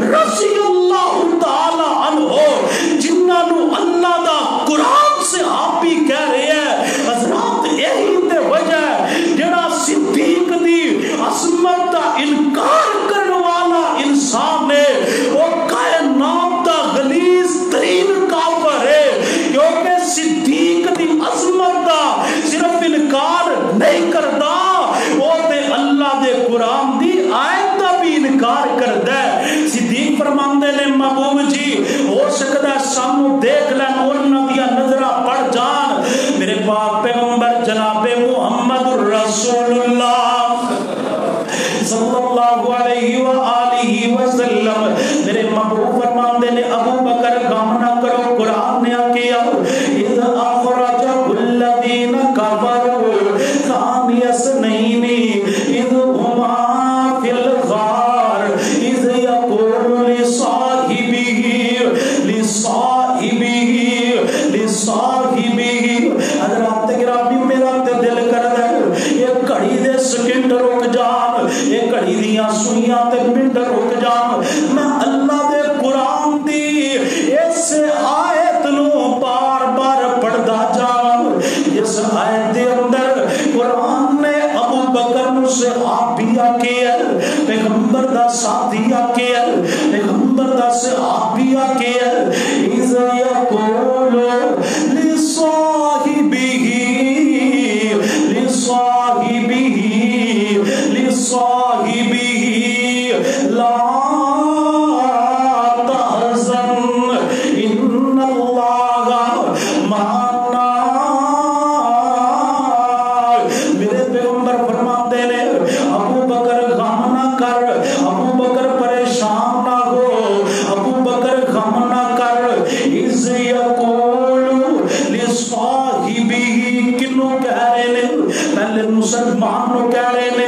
رضی اللہ تعالی عنہ جنہاں نو اللہ دا قرآن صحابی کہہ رہے ہیں حضرات یہی تے وجہ ہے جڑا صدیق دی عظمت دا انکار کرنے والا انسان ہے وہ کائنات دا غلیظ ترین کافر ہے کیونکہ صدیق دی عظمت دا صرف انکار نہیں کرتا وہ تے اللہ دے قرآن دی آیت دا بھی انکار کرتا ہے صدیق فرماندے نے محبوب جی ہو سکتا ہے سامو دیکھ لیں اور نبیہ نظرہ پڑھ جان میرے پاک پیغمبر جناب محمد رسول اللہ صلی اللہ علیہ وآلہ وسلم میرے محبوب فرماندے نے ابو بکر غم نہ کرو قرآن نے کیا اذ اخرجہ الذین کفروا ثانی اثنین اذ ہما فی الغار اذ یقول لصاحبہ حضرات گرامی میرا تے دل کردا ہے یہ گھڑی دے سیکنڈ رک جان یہ گھڑی دیاں سوئیاں تے منٹ رک جان میں اللہ دے قرآن دی اس آیت نو بار بار پڑھدا جاواں اس آیت دے اندر قرآن نے ابو بکر نو صحابی آکھیا پیغمبر دا ساتھی آکھیا پیغمبر دا صحابی آکھیا اذ یقول لصاحبہ کر، ابو بکر پریشان نہ ہو، ابو بکر غم نہ کر. اذ یقول لصاحبہ، کنوں کہہ رہے نے؟ پہلے مسلمان نو کہہ رہے نے.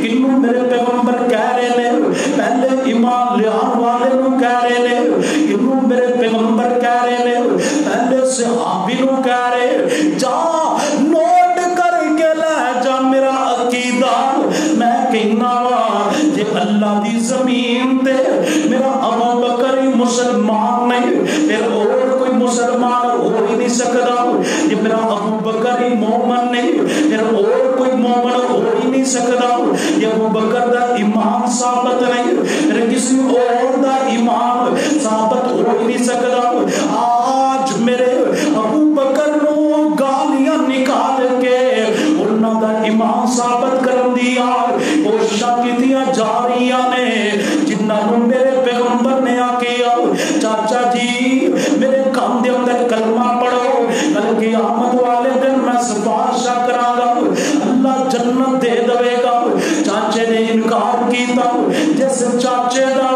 کنوں؟ میرے پیغمبر کہہ رہے نے. پہلے ایمان لیان والے نو کہہ رہے نے. کنوں؟ میرے پیغمبر کہہ رہے نے. پہلے صحابی نو کہہ رہے. جا نوٹ کر کے لے جا میرا عقیدہ. میں کہنا وا جے اللہ دی زمین تے میرا ابو بکر ہی مسلمان نہیں، پھر اور کوئی مسلمان ہو ہی نہیں سکتا. جے میرا ابو بکر ہی مومن نہیں، پھر اور کوئی مومن ہو ہی نہیں سکتا. جے ابو بکر دا ایمان ثابت نہیں، پھر کسی اور دا ایمان ثابت ہو ہی نہیں سکتا. آج میرے ابو بکر نو گالیاں نکال کے انہاں دا ایمان ثابت کرن دیا کوششاں کیتیاں جا رہی نے، جنہاں نو میرے پیغمبر نے آکھیا چاچا جی میرے کام دے اندر کلمہ پڑھو، کل قیامت والے دن میں سفارش کراں گا، اللہ جنت دے دے گا. چاچے نے انکار کیتا. جس چاچے دا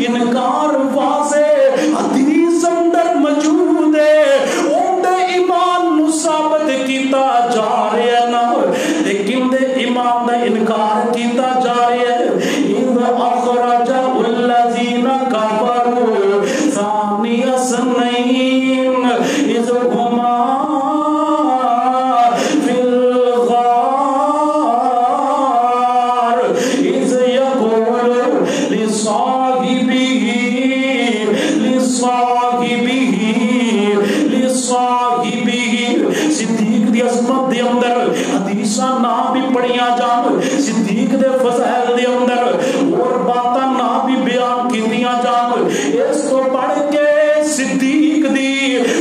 انکار واضح حدیث اندر موجود ہے، اون دے ایمان نو ثابت کیتا جا رہا نا، لیکن دے ایمان دا انکار کیتا جا رہا ہے. اذ اخرج الذین کفروا ثانی اثنین اذ ہما فی الغار اذ یقول لصاحبہ صدیق دی عظمت دے اندر حدیثاں نہ بھی پڑھیاں جان، صدیق دے فضائل دے اندر اور باتاں نہ بھی بیان کیتیاں جان. اس کو پڑھ کے صدیق دی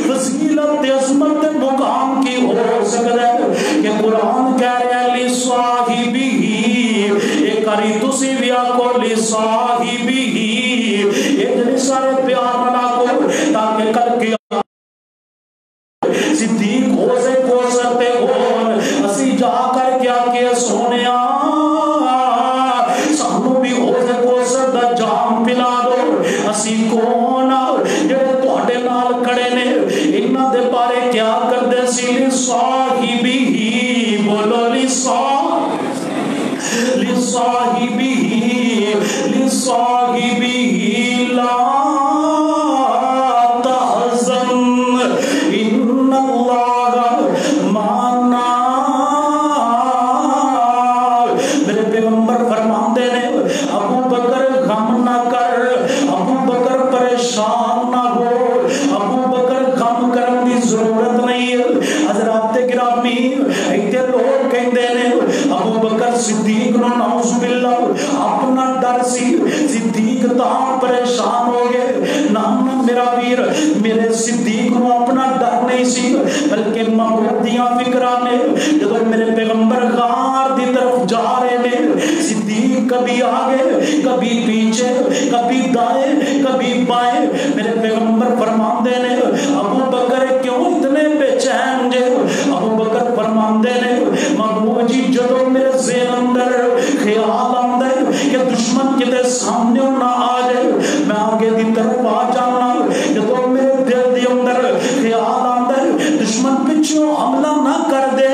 فضیلت دے عظمت دے مقام کی ہو سکتا ہے کہ قرآن کہہ رہا ہے لصاحبہ. ایک اری تسی بھی آکو لصاحبہ، ایک سارے پیار منا کو تاکہ کل کے صدیق ہو سے کو سکتے ہون. اسی جا کر کیا کہ سونیا سانو بھی ہو سے کو سکتا جام پلا دو. اسی کون جڑے تواڈے نال کھڑے نے انہاں دے بارے کیا کردے سی؟ لصاحبہ، بولو لصاحبہ لا صدیق نو نعوذ باللہ اپنا ڈر سی. صدیق تاں پریشان ہو گئے. نام میرا ویر میرے صدیق نو اپنا ڈر نہیں سی بلکہ محمودیاں فکراں نے. جدو میرے پیغمبر غار دی طرف جا رہے نے، صدیق کبھی آگے کبھی پیچھے، کبھی دائیں کبھی بائیں. میرے پیغمبر فرماندے نے ابو بکر کیوں اتنے بے چین جے؟ ابو بکر فرماندے نے محمود جی جدو میرے ذہن اندر خیال آندا ہے کہ دشمن کتے سامنے نہ آ جائے میں آگے دی طرف آ جانا، جدو میرے دل دی اندر خیال آندا ہے دشمن پیچھے حملہ نہ کر دے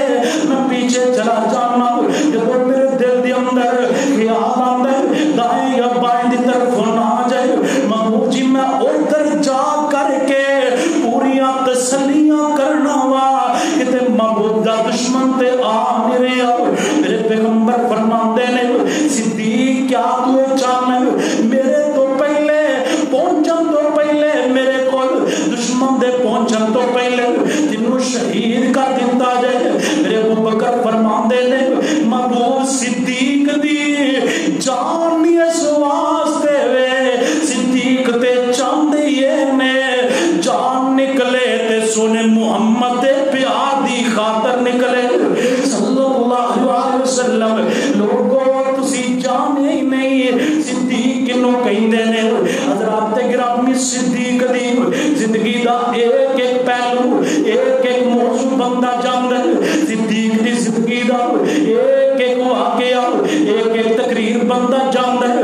میں پیچھے چلا جانا، جدو میرے دل دی اندر خیال آندا ہے دائیں یا بائیں دی طرف نہ آ جائے محمود جی میں ادھر جا کر کے پوریاں تسلیاں کرنا وا کتے محمود دا دشمن تے آ نہیں رہا. میرے پیغمبر فرماندے نے صدیق کیا تو چاہنا میرے تو پہلے پہنچن تو پہلے میرے کو دشمن دے پہنچن تو پہلے تینوں شہید کر دیتا جائے. میرے ابو بکر فرماندے نے محبوب صدیق دی جان اس واسطے وے صدیق تے چاندے یہ نے جان نکلے تے سونے محمد دے پیار دی خاطر نکلے صلی اللہ علیہ وسلم. لوگوں تسی جانے ہی نہیں صدیق کنوں کہندے نے. حضرات گرامی صدیق دی زندگی دا ایک ایک پہلو ایک ایک موضوع بندہ جاندا ہے. صدیق دی زندگی دا ایک ایک واقعہ ایک ایک تقریر بندہ جاندا ہے.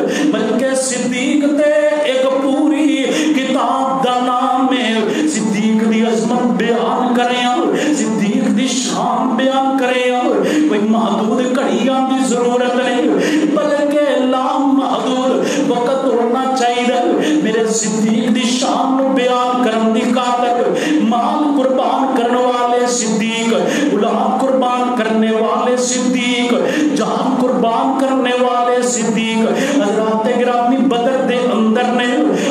میرے صدیق دی شان نو بیان کرن دی خاطر مال قربان کرنے والے صدیق، اولاد قربان کرنے والے صدیق، جان قربان کرنے والے صدیق، حضرات گرامی بدر دے اندر نے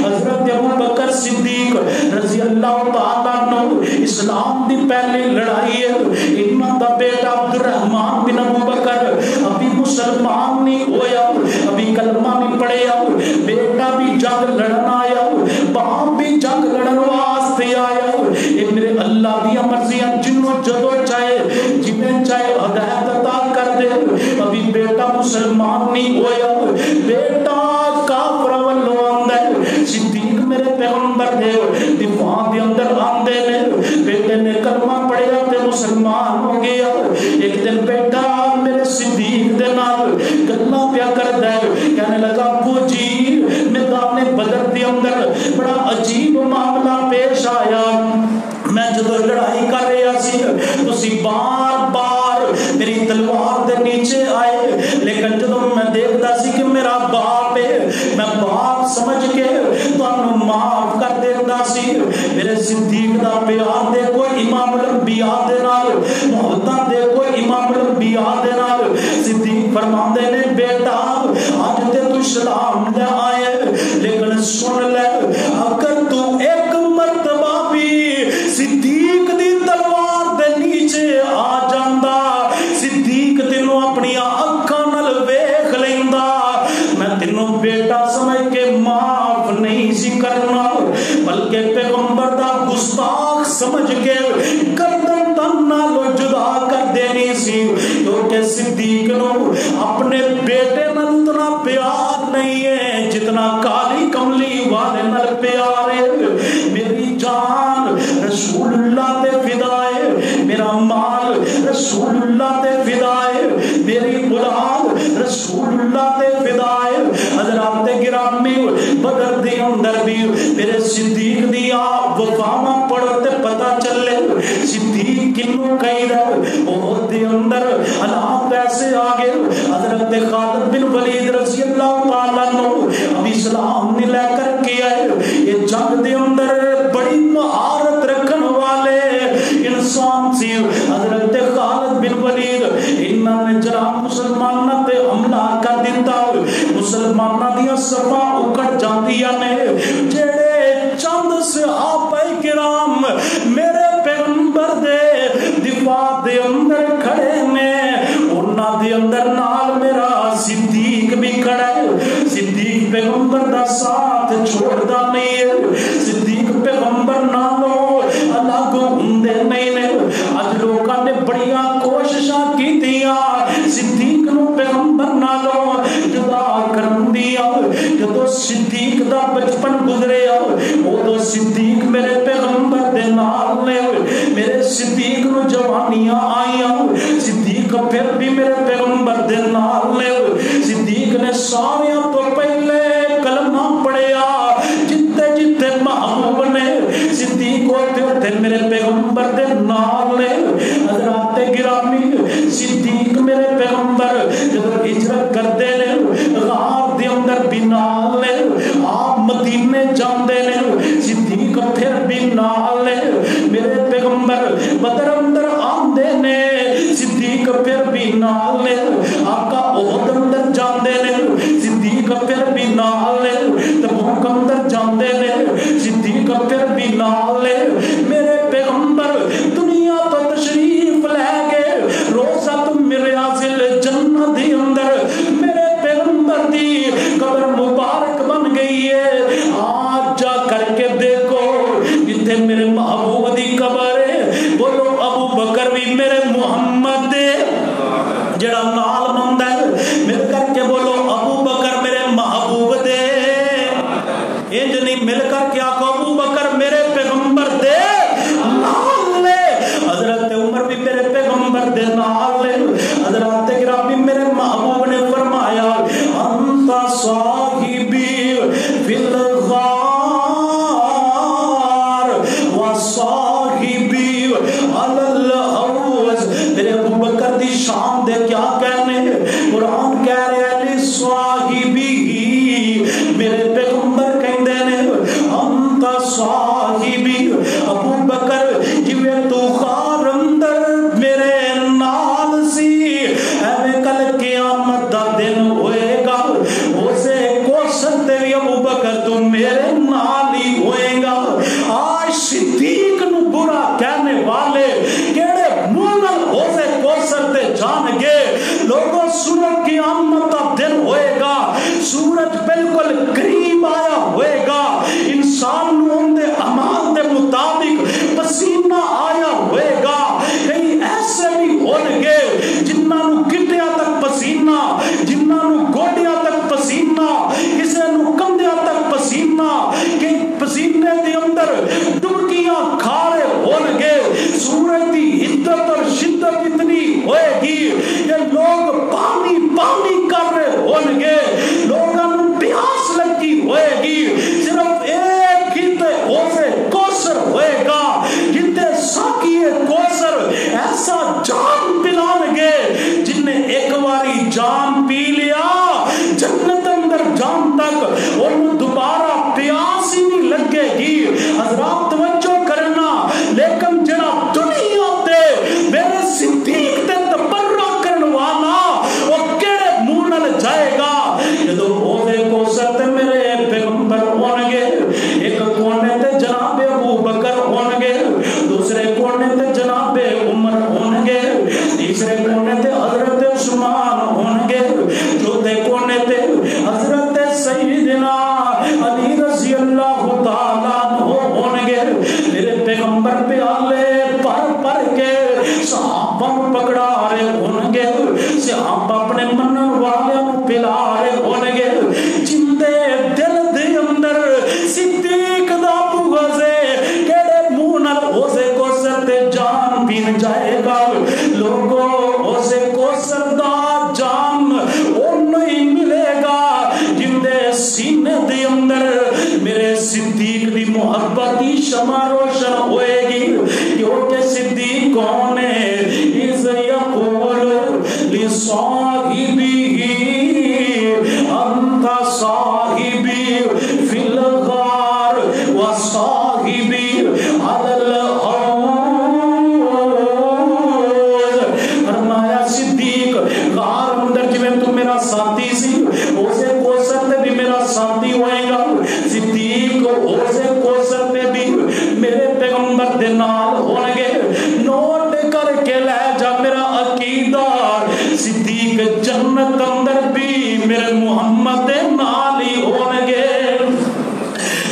حضرت ابو بکر صدیق رضی اللہ تعالیٰ عنہ اسلام دی پہلی لڑائی ہے، انہاں دا بیٹا عبد الرحمن بن ابو بکر ابھی مسلمان نہیں ہویا، ابھی کلمہ نہیں پڑھیا، بیٹا بھی جنگ لڑنا آیا، باپ بھی جنگ لڑن واسطے آیا، یہ میرے اللہ دی مرضیاں جنوں جدو چاہے جنہیں چاہے ہدایت عطا کر دے، ابھی بیٹا مسلمان نہیں ہویا، بیٹا کافر والوں اندر صدیق میرے پیغمبر دے دفاع دے اندر آندے نے، بیٹے نے کلمہ پڑھیا تے مسلمان ہو گیا، ایک دن بیٹا میرے صدیق دے نال گلاں پیا کردا ہے، کہنے لگا ابو جی میدان بدر دے اندر بڑا عجیب معاملہ پیش آیا، میں جدو لڑائی کر رہا سی تسی بار بار میری تلوار دے نیچے آئے، لیکن جدو میں دیکھتا سی کہ میرا باپ ہے میں باپ سمجھ کے تانوں معاف کر دیتا سی، میرے صدیق دا پیار دیکھو امام الانبیاء دے نال، محبت دیکھو امام الانبیاء دے نال، صدیق فرماندے نے بیٹا آج تے تو اسلام لے آئے لیکن سن لے اگر تو ایک مرتبہ بھی صدیق دی تلوار دے نیچے آ جاندا، صدیق تینوں اپنی اکھاں نال ویکھ لیندا، میں تینوں بیٹا سمجھ کے معاف نہیں سی کرنا بلکہ پیغمبر دا گستاخ سمجھ کے گردن تن نالوں جدا کر دینی سی، کیونکہ صدیق نو اپنے بیٹے نال اتنا پیار نہیں ہے جتنا کالی کملی والے نال پیار ہے، میری جان رسول اللہ تے فدا ہے، میرا مال رسول اللہ تے فدا ہے، میری اولاد رسول اللہ تے فدا ہے، حضرات گرامی بدر دے اندر بھی میرے صدیق دی آپ وفاواں پڑھو تے پتہ چلے صدیق کنوں کہیں رہے، بہت دے اندر حالات ایسے آگے حضرت خالد بن ولید رضی اللہ تعالیٰ عنہ اب اسلام نے لے کر کیا ہے، یہ جنگ دے اندر بڑی مہارت رکھن والے انسان سی حضرت خالد بن ولید، انہاں نے جناب مسلماناں تے حملہ کر دیتا، مسلماناں دیاں صفاں اکڑ جاندیاں نے، جڑے چند صحابہ کرام میرے پیغمبر دے دفاع دے اندر کھڑے نے، انہاں دے اندر نال میرا صدیق بھی کھڑا ہے، صدیق پیغمبر دا ساتھ چھوڑدا نہیں ہے، صدیق پیغمبر نالوں الگ ہوندے نہیں نے، اج لوکاں نے بڑیاں کوششاں کیتیاں صدیق نو پیغمبر نالوں جدا کرن دیاں، جدو صدیق دا بچپن گزریا ادو صدیق میرے پیغمبر دے نال نے، میرے صدیق نو جوانیاں آئیاں، صدیق پھر بھی میرے پیغمبر دے نال نے، صدیق نے ساریاں تو پہلے کلمہ پڑھیا، جتے جتے محبوب نے صدیق ہوتے میرے پیغمبر دے نال نے، حضرات گرامی صدیق میرے پیغمبر جب ہجرت کرتے نے غار دے اندر بھی نال نے، آپ مدینے جاندے نے صدیق پھر بھی نال نے، میرے پیغمبر بدر اندر آندے نے صدیق پھر بھی نال نے، آقا احد اندر جاندے نے صدیق پھر بھی نال نے، تبوک اندر جاندے نے صدیق پھر بھی نال نے، میرے پیغمبر دنیا تو تشریف لے گئے روزہ مریاض جنت دے اندر میرے پیغمبر دی قبر مبارک بن گئی ہے، آج جا کر کے دیکھو جتنے میرے محبوب دی قبر ہے، بولو ابو بکر بھی میرے محمد دے جڑا نال مندا ہے، مل کر کے بولو ابو بکر میرے محبوب دے، انج نہیں مل کر کے آکو ابو بکر میرے پیغمبر دے نال لے، حضرت عمر بھی میرے پیغمبر دے نال لے، حضرات گرامی میرے محبوب نے فرمایا انت صاحبی فی الغار و صاحبی علی الحوض، میرے ابو بکر دی شان دے کیا کہنے، قرآن کہہ رہے ہیں صاحبی، میرے پیغمبر کہندے نے بالکل قریب آیا ہوئے گا انسان نو ان دے اعمال دے مطابق پسینہ آیا ہوئے گا کئی ایسے بھی ہونگے جنہاں نو گٹیاں تک پسینہ جنہاں نو گوڈیاں تک پسینہ کسے نو کندھیاں تک پسینہ کہ پسینے دے اندر ڈبکیاں کھارے ہونگے سورج دی حدت اور شدت اتنی ہوئے گی کہ لوگ پانی پانی کر رہے ہونگے لوگاں نو پیاس لگی ہوئے گی صرف ایک ہی تے اوسے کوثر ہوئے گا جتے ساکیے کوثر ایسا جان پلان گے جن نے ایک باری جان پی لیا جنت اندر جان تک انہوں دوبارہ پیاس ہی نہیں لگے گی حضرات توجہ کرنا لیکن جنا دنیا تے میرے صدیق تے تبرہ کرن والا وہ کیڑے منہ نال جائے گا جدو عہدے کو سر تے میرے پیغمبر ہونگے ایک کونے تے جناب ابو بکر ہونگے دوسرے کونے تے جناب عمر ہونگے تیسرے کونے تے حضرت عثمان ہونگے چوتھے کونے تے حضرت سیدنا علی رضی اللہ تعالیٰ عنہ ہونگے میرے پیغمبر پہ آلے پر کے صحابہ پکڑا رہے ہونگے صحابہ اپنے منن والے پلا رہے ہونگے جندے دل دے اندر صدیق دا بغضے کیڑے منہ نال اوسے کو سرتے جان پین جائے گا لوگوں اوسے کو سردا جان وہ نہیں ملے گا جندے سینے دے اندر میرے صدیق دی محبت کی شمع روشن ہوئے گی کیونکہ صدیق کون ہے اذ یقول لصاحبہ انت صاحبی فی الغار وصاحبی علی الحوض فرمایا صدیق غار اندر جی میں تم میرا ساتھی سی اسے کوثر تے بھی میرا ساتھی ہوئے گا صدیق اسے کوثر تے بھی میرے پیغمبر دے نال ہونگے نوٹ کر کے لے جا میرا عقیدہ صدیق جنت اندر بھی میرے محمد دے نال ہی ہونگے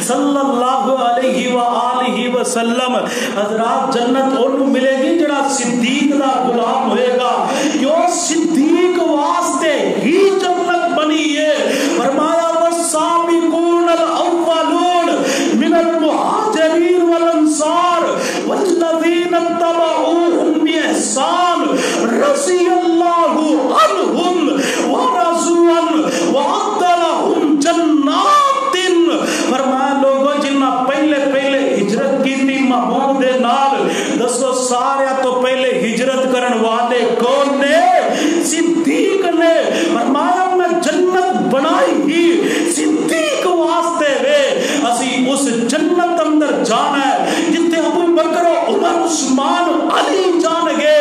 صلی اللہ علیہ وآلہ وسلم حضرات جنت انہوں ملے گی جڑا صدیق دا غلام ہوئے گا کیوں صدیق واسطے ہی جنت بنی ہے فرمایا والسابقون الاولون من المہاجرین والانصار والذین اتبعوهم بإحسان رضی اللہ عنہم ورضوا عنہ وأعد لهم جنات فرمایا لوگوں جنہ پہلے ہجرت کی تھی محمود دے نال دسو سارے تو پہلے ہجرت کرن والے کون نے صدیق نے فرمایا میں جنت بنائی ہی صدیق واسطے وے اسی اس جنت اندر جانا ہے جتے ابو بکر و عمر عثمان علی جان گے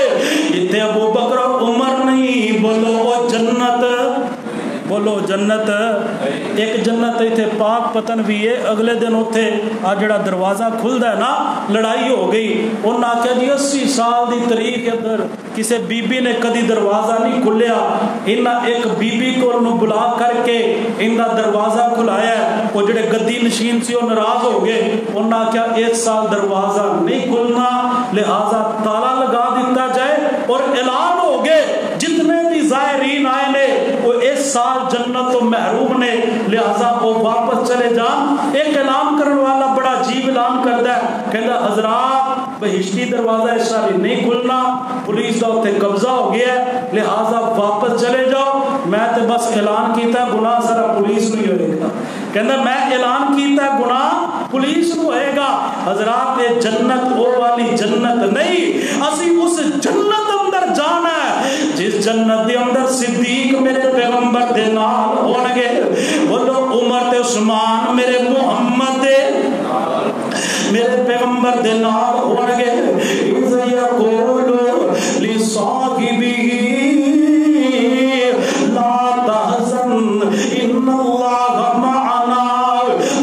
جتے ابو بکر و عمر نہیں بولو وہ جنت بولو جنت ایک جنت ایتھے پاک پتن بھی ہے اگلے دن اوتھے آ جڑا دروازہ کھلدا ہے نا لڑائی ہو گئی انہاں آکھیا جی 80 سال دی تاریخ اندر کسے بی بی نے کدی دروازہ نہیں کھلیا انہاں ایک بی بی کو انہوں بلا کر کے انہاں دروازہ کھلایا ہے وہ جڑے گدی نشین سی وہ ناراض ہو گئے انہاں آکھیا 1 سال دروازہ نہیں کھلنا لہذا تالا لگا دیتا جائے اور اعلان ہو گئے جتنے بھی زائرین آئے نے وہ 1 سال جنت تو محروم نے لہذا وہ واپس چلے جان ایک اعلان کرنے والا بڑا عجیب اعلان کرتا ہے کہتا حضرات بہشتی دروازہ اس سال نہیں کھلنا پولیس کا اتنے قبضہ ہو گیا ہے لہذا واپس چلے جاؤ میں تو بس اعلان کیتا گناہ ذرا پولیس نہیں ہوئے گا کہتا میں اعلان کیتا گناہ پولیس نو ہوئے گا حضرات یہ جنت وہ والی جنت نہیں اسی اس جنت اندر جانا ہے جس جنت دے اندر صدیق میرے پیغمبر دے نال ہونگے بولو عمر تے عثمان میرے محمد دے میرے پیغمبر دے نال ہونگے اذ یقول لصاحبہ لا تحزن ان اللہ معنا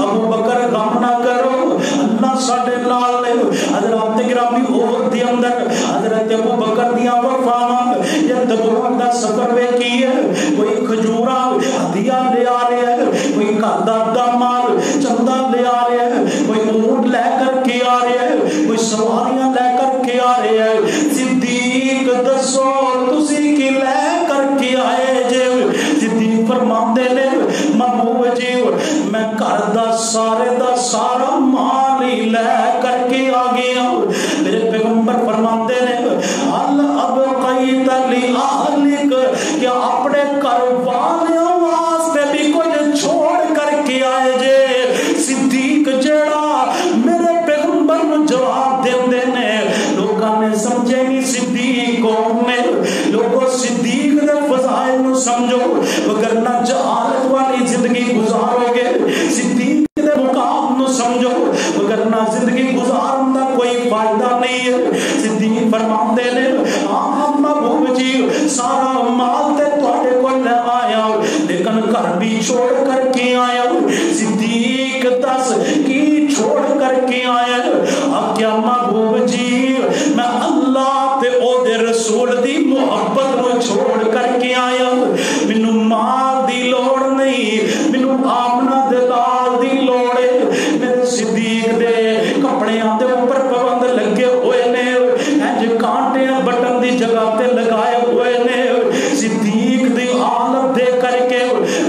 ابو بکر غم نہ کرو اللہ ساڈے نال ہے حضرات گرامی عہد دے اندر حضرت ابو بکر دیاں وفاواں یا تبوک دا سفر وے کی ہے کوئی کھجورا ہدیہ لے آ رہے ہیں کوئی کوئی گھر دا مال چندہ لے آ رہا ہے, کوئی اونٹ لے کر کے آ رہا ہے, کوئی سواریاں لے کر کے آ رہے ہیں. صدیق دسو تسی کی لے کر کے آئے جے؟ صدیق فرماندے نے محبوب جی میں گھر دا سارا مال ہی لے کر کے آ گیا. میرے پیغمبر فرماندے نے حل ابقیت لأہلک, کیا اپنے گھر والیاں واسطے بھی کچھ چھوڑ کر کے آئے جے؟ صدیق جیڑا میرے پیغمبر نو جواب دیندے نے, لوکاں نے سمجھے نہیں صدیق کون نے. لوگوں صدیق دے فضائل نو سمجھو وگرنہ جہالت والی زندگی گزارو گے. صدیق دے مقام نو سمجھو وگرنہ زندگی گزارن دا کوئی فائدہ نہیں ہے. صدیق فرماندے نے ہاں محبوب جی سارا مال تے تواڈے کول لے آیا لیکن گھر بھی چھوڑ کر کے آیا. صدیق دس کی چھوڑ کر کے آیا؟ کیا محبوب جی میں اللہ تے او دے رسول دی محبت نو چھوڑ کر کے آیا. مینوں مال دی لوڑ نہیں, مینوں آمنہ دے لال دی لوڑ ہے. میرے صدیق دے کپڑیاں دے اوپر پابند لگے ہوئے نے, انج کانٹے بٹن دی جگہ تے لگائے ہوئے نے. صدیق دی حالت دے کر کے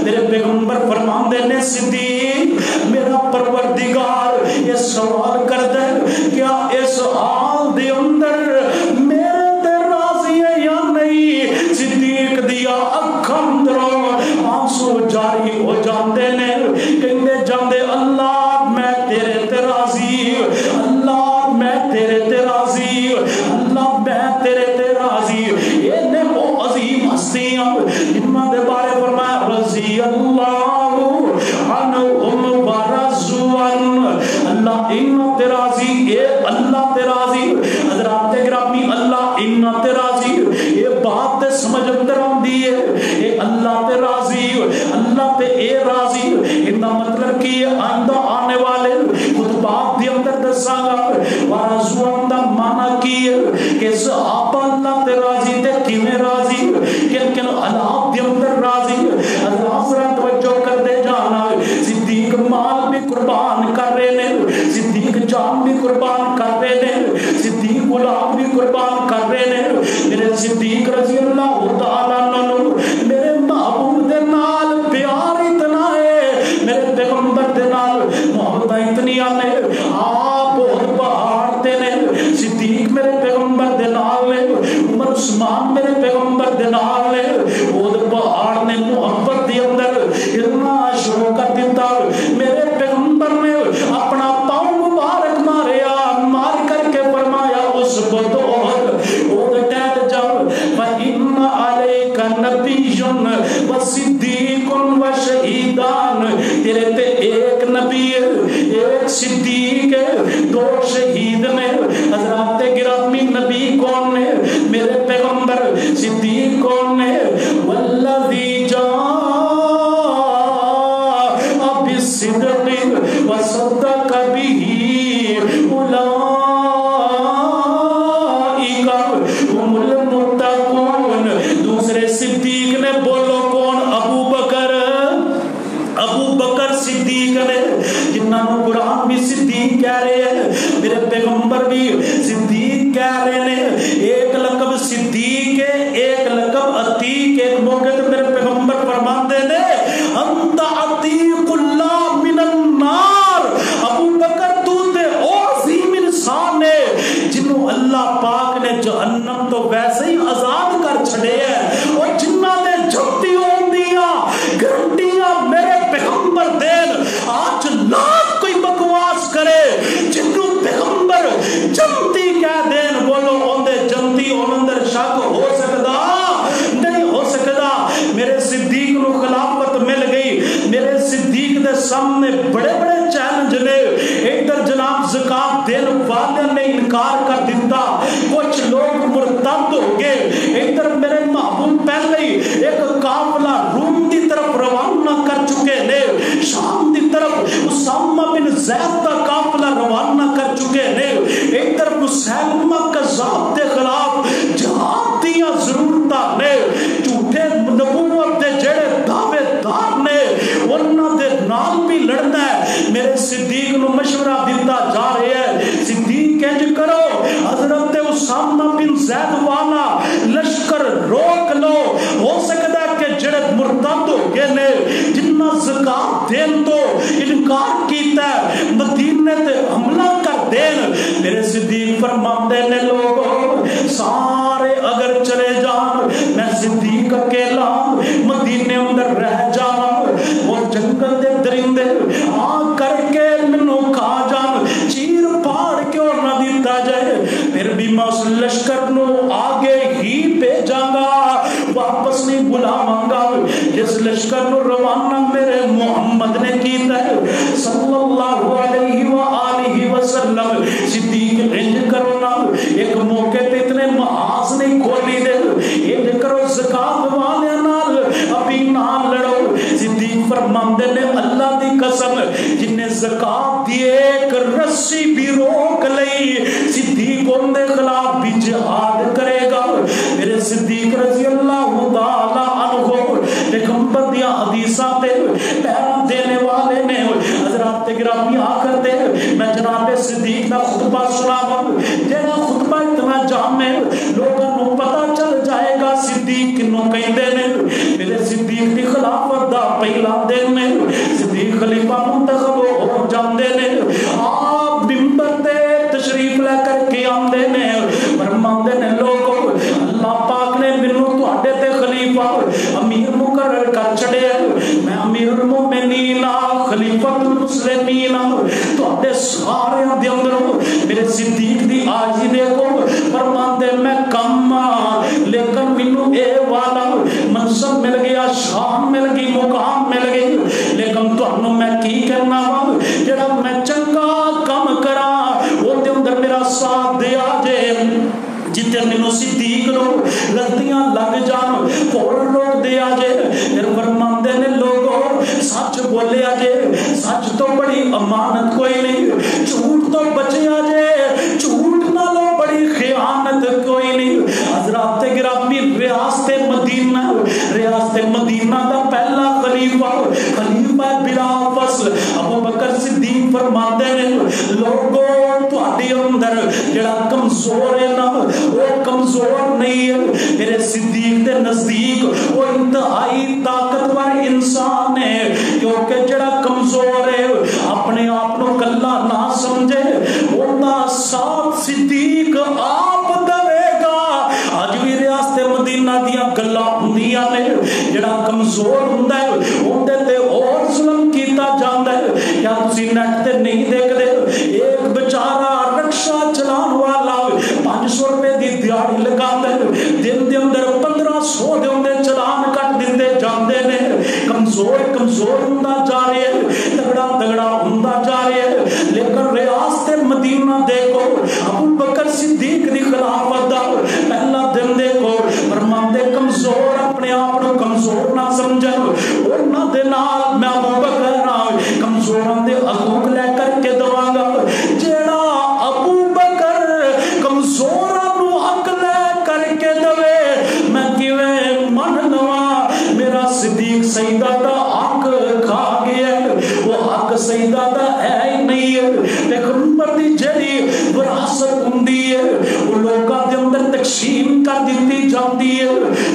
میرے پیغمبر فرماندے نے صدیق میرا پروردگار یہ سوال کردا ہے کیا اس حال دے اندر میرے تے راضی ہے یا نہیں؟ صدیق دیا اکھاں اندروں آنسو جاری ہو جاندے نے, کہندے جاندے اللہ میں تیرے تے راضی, اللہ میں تیرے تے راضی, اللہ میں تیرے تے راضی. یہ نے وہ عظیم ہستیاں جنہاں دے بارے فرمایا رضی اللہ عنہم ورضوا عنہ, اللہ انہاں تے راضی, اے اللہ تے راضی. حضرات گرامی اللہ انہاں تے راضی, یہ بات تے سمجھ اندر آندی ہے, اے اللہ تے راضی, اللہ تے اے راضی. انہاں مطلب کی ہے آئندہ آنے والے خطبات دی اندر دساں گا. ورضوا عنہ دا معنی کی ہے کہ صحابہ اللہ تے راضی تے کیویں راضی, کن حالات دے اندر راضی. حضرات توجہ کر دے جانا, صدیق مال بھی قربان کر رہے نے, صدیق جان بھی قربان کر رہے نے, صدیق غلام بھی قربان کر رہے نے. میرے صدیق رضی اللہ تعالیٰ عنہ میرے محبوب دے نال پیار اتنا ہے, میرے پیغمبر دے نال محبت اتنی ہے, آپ بہت پہاڑ تے نے. صدیق میرے پیغمبر دے نال نے, عمر عثمان میرے پیغمبر دے نال نے. بہت پہاڑ نے محبت دے اندر اتنا شروع کر دیتا, میرے پیغمبر نے اپنا پاؤں مبارک ماریا, مار کر کے فرمایا اس بطور وہ ٹہل جاؤ فَإِنَّ عَلَيْكَ نَبِيٌّ وَصِدِّيقٌ وَشَهِيدان, تیرے تے ایک نبی ہے, ایک صدیق ہے, دو شہید نے. حضرات گرامی نبی کون نے؟ میرے پیغمبر. صدیق کون نے؟ وَالَّذِي جَاءَ بِالصِّدْقِ وَصَدَّقَ بِهِ هُمُ الْمُتَّقُونَ. دوسرے صدیق نے بولو کون؟ ابو بکر. ابو بکر صدیق نے, جنہاں قرآن بھی صدیق کہہ رہے ہیں, میرے پیغمبر بھی صدیق کہہ رہے ہیں. ایک لقب صدیق ہے, ایک لقب عتیق. ایک موقع تے میرے پیغمبر فرماندے نے انت عتیق اللہ من النار. ابو بکر تو تے او عظیم انسان ہے جنہوں اللہ پاک نے جہنم تو ویسے ہی آزاد کر چھڑے ہے, اور جنہاں نے جھپتی ہوندیاں گرنٹیاں میرے پیغمبر دین. آج لاکھ کوئی بکواس کرے جنہوں پیغمبر جنتی کہہ دین, بولو اوندے جنتی ہون اندر شک ہو سکدا نہیں ہو سکدا. میرے صدیق نو خلافت مل گئی. میرے صدیق دے سامنے بڑے بڑے چیلنج نے. ادھر جناب زکات دین والے نے انکار کر دیتا, کچھ لوگ مرتد ہو گئے. ادھر میرے محبوب پہلے ہی ایک قافلہ روم کی طرف روانہ کر چکے نے, شام کی طرف اسامہ بن زید کا قافلہ روانہ کر چکے نے. ادھر مسلمہ کذاب کے خلاف جہاد دیا ضرورتاں نے, جھوٹے نبوت دے جڑے دعوے دار نے انہاں دے انکار کیتا ہے مدینے تے حملہ کر دین میرے صدیق فرماندے نے لوگوں سارے اگر چلے جان میں صدیق اکیلا مدینے اندر رہ جاواں وہ جنگل دے درندے آ کر کے مینوں کھا جان چیر پھاڑ کے اور نہ دیتا جائے پھر بھی میں اس لشکر نو آگے ہی بھیجاں گا واپس نہیں بلاواں گا جس لشکر نو روانہ میرے محمد نے کیتا ہے صلی اللہ علیہ وآلہ وسلم صدیق انج کرو نا ایک موقع پہ اتنے محاذ نہیں کھولی دے انج کرو زکات والے نال ابھی نہ لڑو صدیق فرماندے نے اللہ دی قسم جن نے زکات دی ایک رسی بھی روک لئی صدیق ان دے خلاف بھی جہاد کرے گا میرے صدیق رضی اللہ تعالی عنہ پیغمبر دیا حدیثاں تے پیغام دینے والے نے حضرات گرامی آ کر دے میں جناب صدیق کا خطبہ سناواں جہاں خطبہ اتنا جامع لوگوں کو پتہ چل جائے گا صدیق کنوں کہندے نے میرے صدیق دی خلافت دا پہلا دن میں صدیق خلیفہ منتخب ہو جاندے نے آپ منبر تے تشریف لے کر کے آندے نے فرماندے نے لوگوں اللہ پاک نے مینوں تواڈے تے خلیفہ امیر مقرر کر چھڑیا میں امیر المومنین خلیفۃ المسلمین تواڈے سارے دے اندروں میرے صدیق دی آجی دیکھو فرماندے میں کم لیکن مینوں اے والا منصب مل گیا شان مل گئی مقام مل گئی لیکن تانوں میں کی کرنا وا جڑا میں چنگا کم کراں او دے اندر میرا ساتھ دیا جے جتے مینوں صدیق نو غلطیاں لگ جان فوراً روک دیا جے پھر فرماندے نے لوگوں سچ بولیا جے سچ تو بڑی امانت کوئی نہیں جھوٹ تو بچیا جے جھوٹ نالوں بڑی خیانت کوئی نہیں حضرات گرامی ریاست مدینہ دا پہلا خلیفہ بلا فصل ابو بکر صدیق فرماندے نے لوگوں تواڈے اندر جڑا کمزور ہے نا وہ کمزور نہیں ہے میرے صدیق دے نزدیک وہ انتہائی طاقتور انسان ہے کیونکہ جڑا کمزور ہے اپنے آپ کو کلا نہ سمجھے وہ دا ساتھ صدیق آپ دے گا اج بھی ریاست مدینہ دیاں گلاں ہوندیاں نے جڑا کمزور ہوندا ہے اونتے تے اور ظلم کیتا جاندا ہے کیا تسی نیٹ تے نہیں دیکھدے ایک بیچارہ رکشا چلان والا 500 روپے دی دیہاڑی لگاندا ہے دن دے اندر 1500 دے اندر چلان کٹ دندے جاندے نے کمزور ہوندا جا رہا ہے تگڑا ہوندا جا رہا ہے لیکن ریاست مدینہ دیکھو ابو بکر صدیق دی خلافت دا پہلا دن دیکھو فرماندے کمزور اپنے آپ کو کمزور نہ سمجھن انہاں دے نال میں ابو بکر کمزوراں دے حقوق لے کر کے دواں گا جیڑا ابو بکر کمزوراں نو حق لے کر کے دوے میں کیویں من لواں میرا صدیق سیدہ دا حق کھا گیا وہ حق سیدہ دا ہے ہی نہیں ہے پیغمبر دی جڑی وراثت ہوندی ہے وہ لوکاں دے اندر تقسیم کر دتی جاندی ہے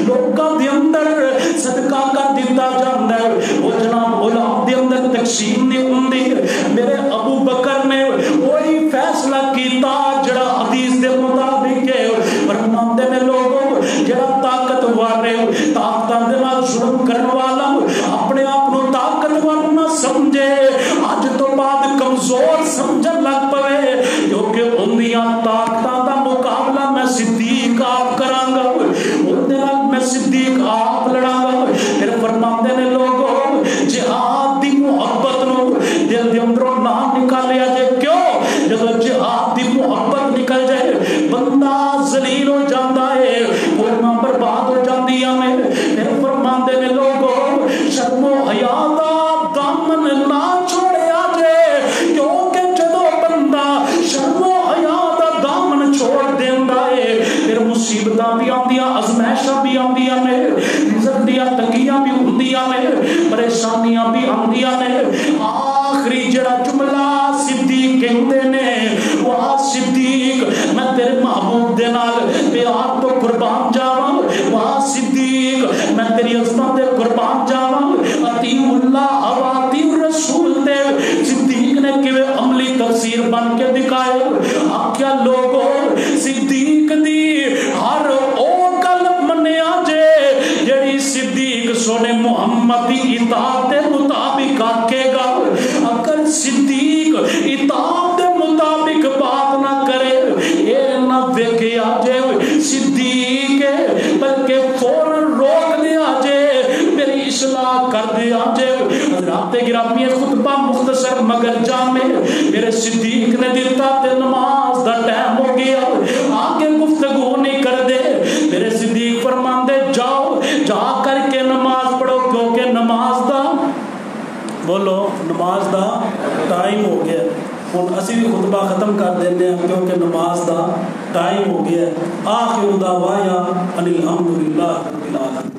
لوکاں دے اندر صدقہ کر دتا جاندا ہے وہ جناب اولاد دے اندر تقسیم نہیں ہوندی میرے ابو بکر نے وہی فیصلہ کیتا جڑا حدیث دے مطابق ہے فرماندے نے لوگوں جڑا طاقتور ہے طاقتاں دے نال ظلم کرن والا اپنے آپ کو طاقتور نہ سمجھے اج تو بعد کمزور سمجھن لگ پوے کیونکہ اندیاں طاقتاں دا مقابلہ میں صدیق آپ کراں گا اون دے نال میں صدیق آپ لڑاں گا پھر فرماندے نے لوگوں جہاد دی محبت نو دل دے اندروں نہ نکالیا جائے کیوں جب جہاد دی محبت نکل جائے بندہ ذلیل ہو جاندا ہے قوماں برباد ہو جاندیاں نے پھر فرماندے نے لوگوں شرم و حیا دا دامن نہ چھوڑیا جائے کیونکہ جدوں بندہ شرم و حیا دا دامن چھوڑ دیندا ہے پھر مصیبتاں بھی آندیاں ازمائشاں بھی آندیاں نے رزق دیاں تنگیاں بھی ہوندیاں نے پریشانیاں بھی آندیاں نے آخری جڑا جملہ صدیق کہندے نے وہ صدیق میں تیرے محبوب دے نال پیار تو قربان جاواں وہ صدیق میں تیری عظمت دے قربان جاواں اطیع اللہ و اطیع الرسول دے بن کے دکھائے آکھیا لوگو صدیق دی ہر او گل منیا جے جڑی صدیق سونے محمد دی اطاعت دے مطابق آکے گا اگر صدیق اطاعت دے مطابق بات نہ کرے اے نہ ویکھیا جے صدیق بلکہ فوراً روک دیا جے میری اصلاح کر دیا جے حضرات گرامی خطبہ مختصر مگر جامع میرے صدیق نے دیتا تے نماز دا ٹائم ہو گیا آگے گفتگو نہیں کر دے میرے صدیق فرمان دے جاؤ جا کر کے نماز پڑھو کیونکہ نماز دا بولو نماز دا ٹائم ہو گیا ہوں اسی بھی خطبہ ختم کر دینے ہیں کیونکہ نماز دا ٹائم ہو گیا آخر دعوانا ان الحمدللہ رب العالمین